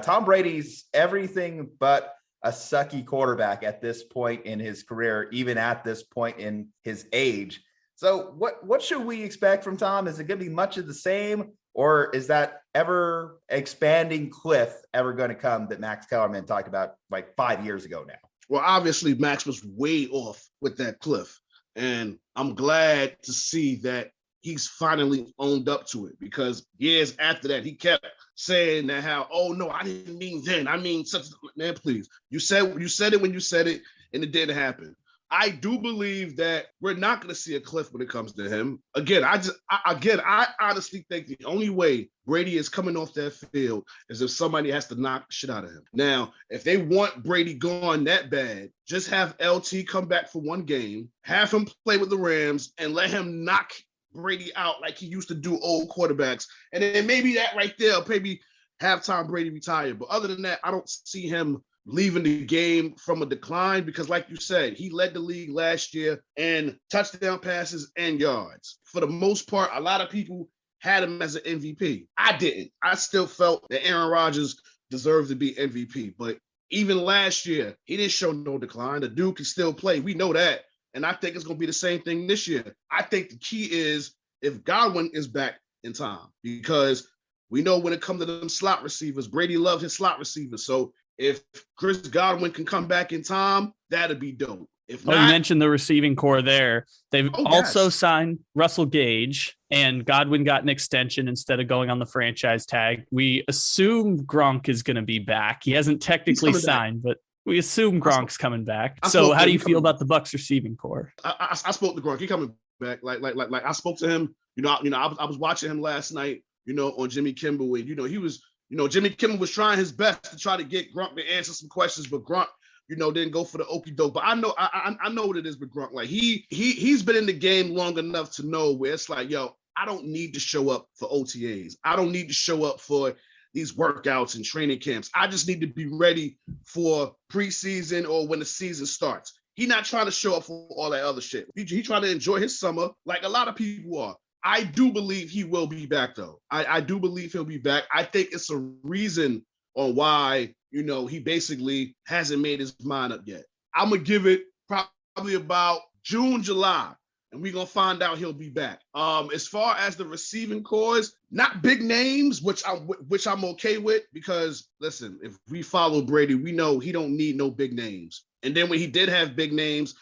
Tom Brady's everything but a sucky quarterback at this point in his career, even at this point in his age. So what should we expect from Tom? Is it going to be much of the same, or is that ever expanding cliff ever going to come that Max Kellerman talked about like 5 years ago now? Well, obviously Max was way off with that cliff, and I'm glad to see that he's finally owned up to it, because years after that, he kept saying that how, oh no, I didn't mean then. I mean, man, please. You said it when you said it, and it didn't happen. I do believe that we're not going to see a cliff when it comes to him. Again, I honestly think the only way Brady is coming off that field is if somebody has to knock shit out of him. Now, if they want Brady gone that bad, just have LT come back for one game, have him play with the Rams, and let him knock Brady out like he used to do old quarterbacks. And then maybe that right there, maybe have Tom Brady retire. But other than that, I don't see him leaving the game from a decline, because like you said, he led the league last year in touchdown passes and yards. For the most part, a lot of people had him as an MVP. I didn't. I still felt that Aaron Rodgers deserved to be MVP. But even last year, he didn't show no decline. The dude can still play. We know that. And I think it's going to be the same thing this year. I think the key is if Godwin is back in time, because we know when it comes to them slot receivers, Brady loved his slot receivers. So if Chris Godwin can come back in time, that'd be dope. If not, you mentioned the receiving core there. They've also signed Russell Gage, and Godwin got an extension instead of going on the franchise tag. We assume Gronk is going to be back. He hasn't technically signed, but we assume Gronk's coming back. So how do you feel about the Bucs receiving core? I spoke to Gronk. He coming back. Like I spoke to him. I was watching him last night, on Jimmy Kimmel, and he was, Jimmy Kimmel was trying his best to try to get Gronk to answer some questions, but Gronk, didn't go for the okie doke. But I know what it is with Gronk. Like he's been in the game long enough to know where it's like, yo, I don't need to show up for OTAs. I don't need to show up for these workouts and training camps. I just need to be ready for preseason or when the season starts. He's not trying to show up for all that other shit. He trying to enjoy his summer like a lot of people are. I do believe he will be back, though. I do believe he'll be back. I think it's a reason on why, he basically hasn't made his mind up yet. I'm going to give it probably about June, July, and we're going to find out he'll be back. As far as the receiving cores, not big names, which I'm okay with, because, listen, if we follow Brady, we know he don't need no big names. And then when he did have big names,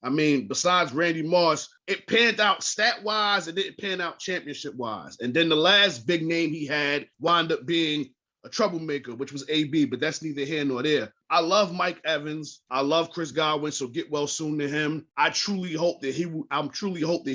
I mean, besides Randy Moss, it panned out stat-wise, it didn't pan out championship-wise. And then the last big name he had wound up being a troublemaker, which was AB, but that's neither here nor there. I love Mike Evans. I love Chris Godwin, so get well soon to him. I truly hope that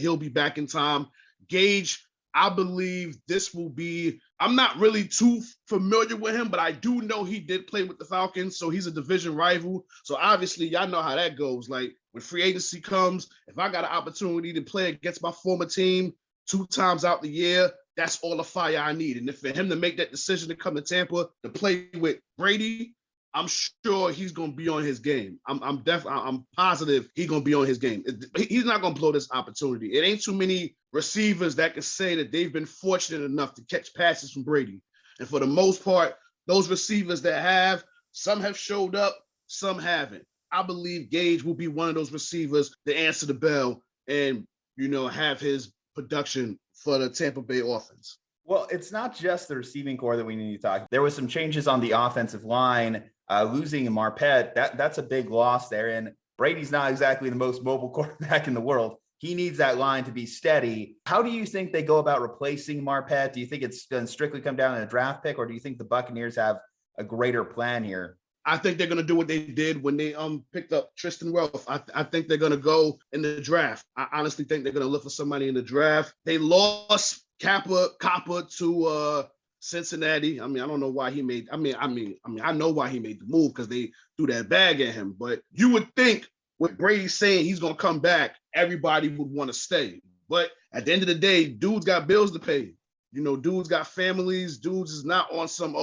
he'll be back in time. Gage, I believe this will be, I'm not really too familiar with him, but I do know he did play with the Falcons, so he's a division rival. So obviously, y'all know how that goes. Like, when free agency comes, if I got an opportunity to play against my former team 2 times out the year, that's all the fire I need. And if for him to make that decision to come to Tampa to play with Brady, I'm sure he's going to be on his game. I'm positive he's going to be on his game. He's not going to blow this opportunity. It ain't too many receivers that can say that they've been fortunate enough to catch passes from Brady. And for the most part, those receivers that have, some have showed up, some haven't. I believe Gage will be one of those receivers to answer the bell and, have his production for the Tampa Bay offense. Well, it's not just the receiving core that we need to talk. There was some changes on the offensive line, losing Marpet. That's a big loss there. And Brady's not exactly the most mobile quarterback in the world. He needs that line to be steady. How do you think they go about replacing Marpet? Do you think it's going to strictly come down to a draft pick, or do you think the Buccaneers have a greater plan here? I think they're going to do what they did when they picked up Tristan Wirfs. I think they're going to go in the draft. I honestly think they're going to look for somebody in the draft. They lost Copper to Cincinnati. I mean, I don't know why he made. I know why he made the move, because they threw that bag at him. But you would think with Brady saying he's going to come back, everybody would want to stay. But at the end of the day, dudes got bills to pay. You know, dudes got families. Dudes is not on some,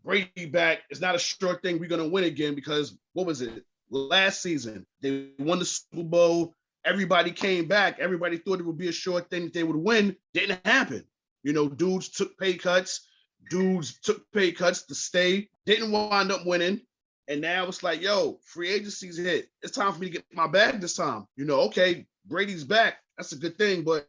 Brady back. It's not a sure thing we're going to win again, because what was it? Last season, they won the Super Bowl. Everybody came back. Everybody thought it would be a sure thing that they would win. Didn't happen. You know, dudes took pay cuts. Dudes took pay cuts to stay. Didn't wind up winning. And now it's like, free agency's hit. It's time for me to get my bag this time. You know, okay, Brady's back. That's a good thing, but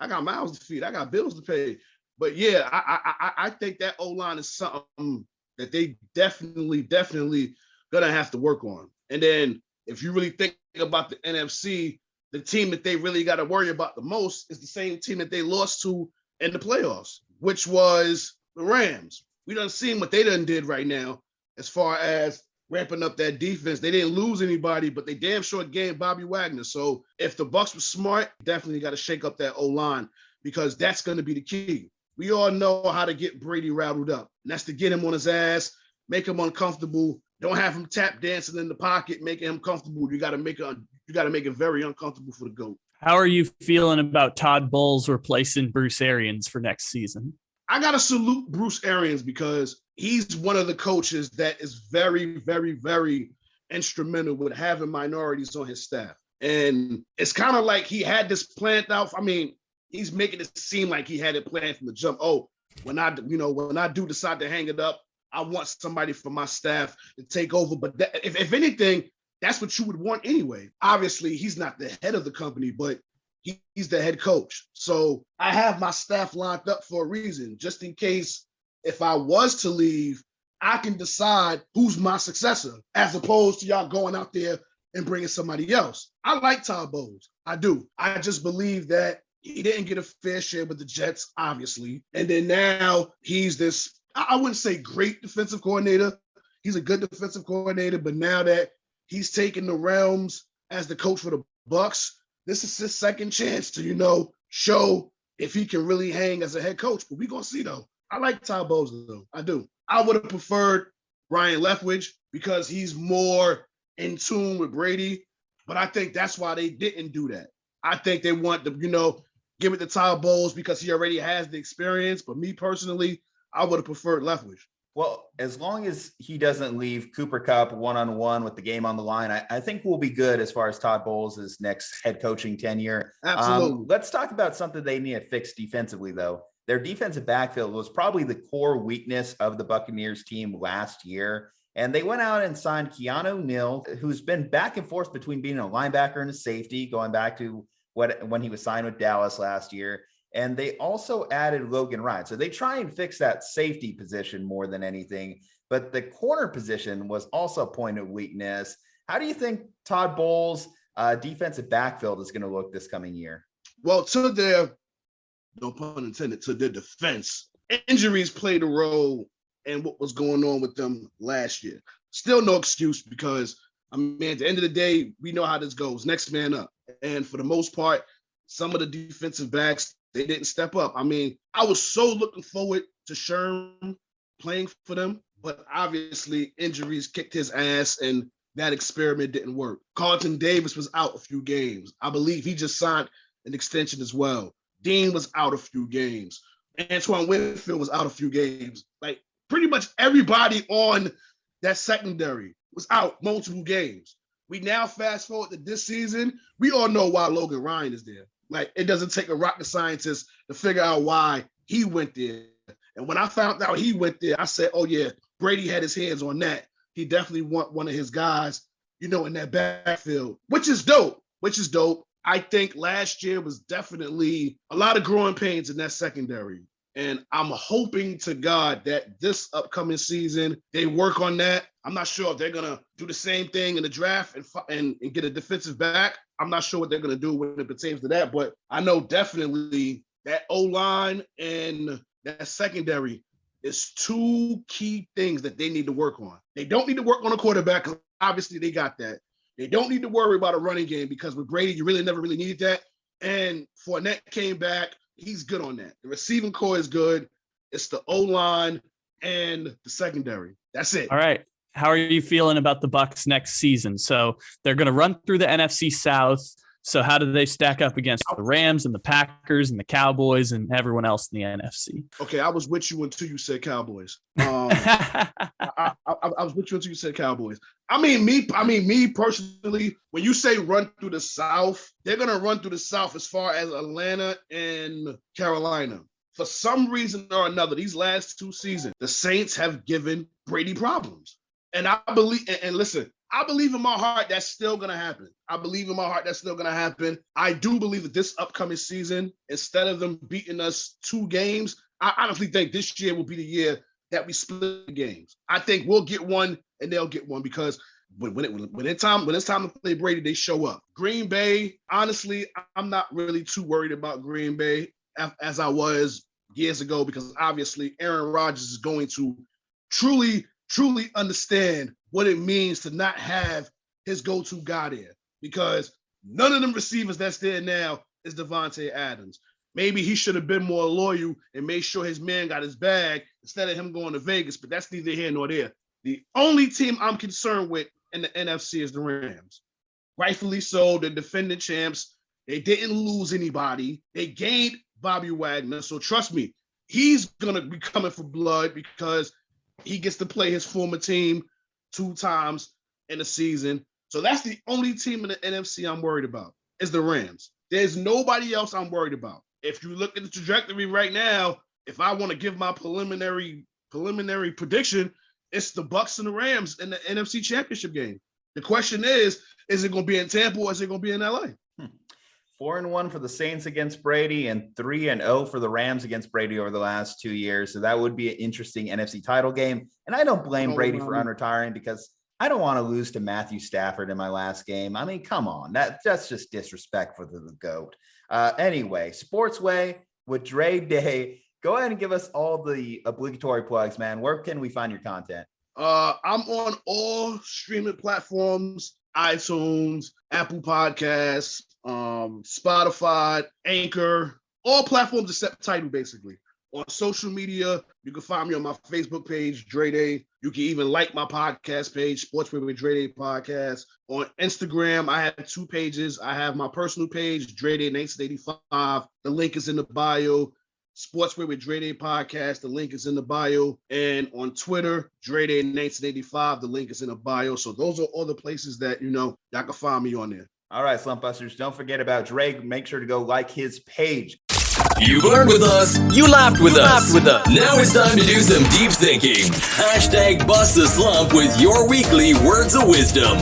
I got mouths to feed. I got bills to pay. But yeah, I think that O-line is something that they definitely gonna have to work on. And then if you really think about the NFC, the team that they really got to worry about the most is the same team that they lost to in the playoffs, which was the Rams. We done seen what they done did right now as far as ramping up that defense. They didn't lose anybody, but they damn sure gained Bobby Wagner. So if the Bucs were smart, definitely got to shake up that O-line, because that's going to be the key. We all know how to get Brady rattled up, and that's to get him on his ass, make him uncomfortable. Don't have him tap dancing in the pocket, making him comfortable. You got to make it very uncomfortable for the GOAT. How are you feeling about Todd Bowles replacing Bruce Arians for next season? I got to salute Bruce Arians, because he's one of the coaches that is very, very, very instrumental with having minorities on his staff. And it's kind of like he had this planned out. I mean, he's making it seem like he had it planned from the jump. Oh, when I do decide to hang it up, I want somebody from my staff to take over. But if anything, that's what you would want anyway. Obviously, he's not the head of the company, but he's the head coach. So I have my staff lined up for a reason, just in case if I was to leave, I can decide who's my successor, as opposed to y'all going out there and bringing somebody else. I like Todd Bowles. I do. I just believe that he didn't get a fair share with the Jets, obviously. And then now he's this, I wouldn't say great defensive coordinator. He's a good defensive coordinator, but now that he's taking the realms as the coach for the Bucs, this is his second chance to, show if he can really hang as a head coach. But we're going to see, though. I like Todd Bowles, though. I do. I would have preferred Ryan Leftwich, because he's more in tune with Brady. But I think that's why they didn't do that. I think they want to, give it to Todd Bowles because he already has the experience. But me personally, I would have preferred Leftwich. Well, as long as he doesn't leave Cooper Kupp one-on-one with the game on the line, I think we'll be good as far as Todd Bowles' next head coaching tenure. Absolutely. Let's talk about something they need to fix defensively, though. Their defensive backfield was probably the core weakness of the Buccaneers team last year. And they went out and signed Keanu Neal, who's been back and forth between being a linebacker and a safety, going back to when he was signed with Dallas last year. And they also added Logan Ryan. So they try and fix that safety position more than anything. But the corner position was also a point of weakness. How do you think Todd Bowles' defensive backfield is going to look this coming year? Well, to their, no pun intended, to their defense, injuries played a role in what was going on with them last year. Still no excuse, because, at the end of the day, we know how this goes. Next man up. And for the most part, some of the defensive backs, they didn't step up. I was so looking forward to Sherm playing for them, but obviously injuries kicked his ass and that experiment didn't work. Carlton Davis was out a few games. I believe he just signed an extension as well. Dean was out a few games. Antoine Winfield was out a few games. Like, pretty much everybody on that secondary was out multiple games. We now fast forward to this season. We all know why Logan Ryan is there. Like, it doesn't take a rocket scientist to figure out why he went there. And when I found out he went there, I said, oh, yeah, Brady had his hands on that. He definitely want one of his guys, in that backfield, which is dope. I think last year was definitely a lot of growing pains in that secondary. And I'm hoping to God that this upcoming season, they work on that. I'm not sure if they're going to do the same thing in the draft and get a defensive back. I'm not sure what they're going to do when it pertains to that. But I know definitely that O-line and that secondary is two key things that they need to work on. They don't need to work on a quarterback because obviously they got that. They don't need to worry about a running game because with Brady, you really never really needed that. And Fournette came back. He's good on that. The receiving core is good. It's the O-line and the secondary. That's it. All right. How are you feeling about the Bucs next season? So they're going to run through the NFC South. So how do they stack up against the Rams and the Packers and the Cowboys and everyone else in the NFC? Okay, I was with you until you said Cowboys. I was with you until you said Cowboys. I mean, me personally, when you say run through the South, they're gonna run through the South as far as Atlanta and Carolina. For some reason or another, these last two seasons, the Saints have given Brady problems. And I believe, and listen, I believe in my heart that's still going to happen. I do believe that this upcoming season, instead of them beating us 2 games, I honestly think this year will be the year that we split the games. I think we'll get one and they'll get one because when it's time to play Brady, they show up. Green Bay, honestly, I'm not really too worried about Green Bay as I was years ago because obviously Aaron Rodgers is going to truly understand what it means to not have his go-to guy there because none of them receivers that's there now is Devontae Adams. Maybe he should have been more loyal and made sure his man got his bag instead of him going to Vegas, but that's neither here nor there. The only team I'm concerned with in the NFC is the Rams. Rightfully so, the defending champs. They didn't lose anybody. They gained Bobby Wagner, so trust me, he's going to be coming for blood because he gets to play his former team 2 times in a season. So that's the only team in the NFC I'm worried about is the Rams. There's nobody else I'm worried about. If you look at the trajectory right now, if I want to give my preliminary prediction, it's the Bucs and the Rams in the NFC Championship game. The question is it going to be in Tampa or is it going to be in LA? 4-1 for the Saints against Brady and 3-0 for the Rams against Brady over the last 2 years. So that would be an interesting NFC title game. And I don't blame Brady for unretiring because I don't want to lose to Matthew Stafford in my last game. I mean, come on. That's just disrespectful to the GOAT. Anyway, Sportsway with Dray Day. Go ahead and give us all the obligatory plugs, man. Where can we find your content? I'm on all streaming platforms, iTunes, Apple Podcasts, Spotify, Anchor, all platforms except Tidal, basically. On social media, you can find me on my Facebook page, Dray Day. You can even like my podcast page, Sportsway with Dray Day Podcast. On Instagram, I have 2 pages. I have my personal page, Dray Day 1985. The link is in the bio. Sportsway with Dray Day Podcast. The link is in the bio. And on Twitter, Dray Day 1985. The link is in the bio. So those are all the places that, y'all can find me on there. All right, Slumpbusters, don't forget about Dray. Make sure to go like his page. You learned with us. You laughed with us. Now it's time to do some deep thinking. Hashtag Bust the Slump with your weekly words of wisdom.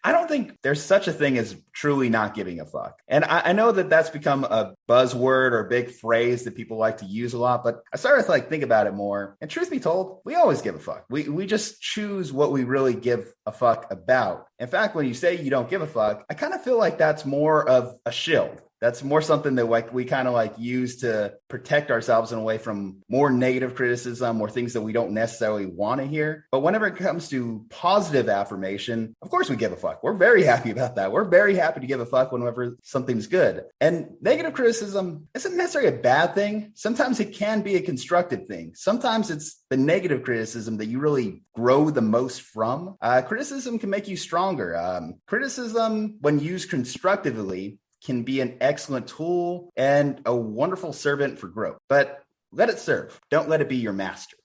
I don't think there's such a thing as truly not giving a fuck. And I know that that's become a buzzword or a big phrase that people like to use a lot, but I started to think about it more. And truth be told, we always give a fuck. We just choose what we really give a fuck about. In fact, when you say you don't give a fuck, I kind of feel like that's more of a shield. That's more something that we kind of use to protect ourselves in a way from more negative criticism or things that we don't necessarily want to hear. But whenever it comes to positive affirmation, of course we give a fuck. We're very happy about that. We're very happy to give a fuck whenever something's good. And negative criticism isn't necessarily a bad thing. Sometimes it can be a constructive thing. Sometimes it's the negative criticism that you really grow the most from. Criticism can make you stronger. Criticism, when used constructively, can be an excellent tool and a wonderful servant for growth. But let it serve. Don't let it be your master.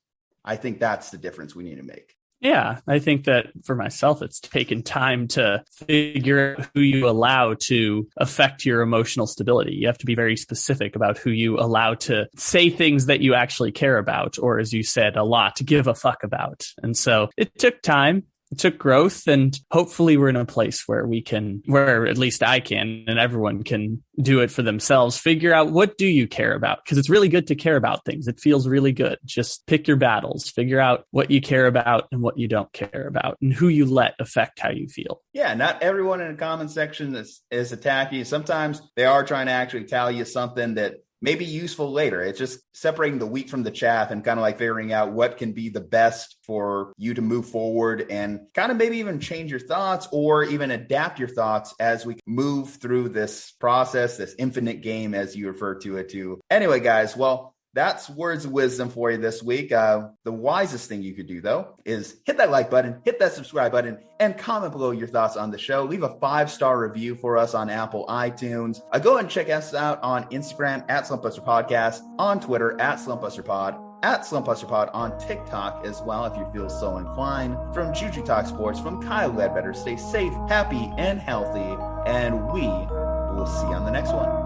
I think that's the difference we need to make. Yeah, I think that for myself, it's taken time to figure out who you allow to affect your emotional stability. You have to be very specific about who you allow to say things that you actually care about, or as you said, a lot to give a fuck about. And so it took time. It took growth, and hopefully we're in a place where at least I can, and everyone can do it for themselves. Figure out, what do you care about? Because it's really good to care about things. It feels really good. Just pick your battles, figure out what you care about and what you don't care about, and who you let affect how you feel. Yeah, not everyone in the comment section is attacking you. Sometimes they are trying to actually tell you something that may be useful later. It's just separating the wheat from the chaff and kind of like figuring out what can be the best for you to move forward and kind of maybe even change your thoughts or even adapt your thoughts as we move through this process, this infinite game, as you refer to it to. Anyway, guys, well, that's words of wisdom for you this week. The wisest thing you could do, though, is hit that like button, hit that subscribe button, and comment below your thoughts on the show. Leave a 5-star review for us on Apple iTunes. Go and check us out on Instagram at Slumpbuster Podcast, on Twitter at Slumpbuster Pod, at Slumpbuster Pod on TikTok as well, if you feel so inclined. From Juju Talk Sports, from Kyle Ledbetter, stay safe, happy, and healthy, and we will see you on the next one.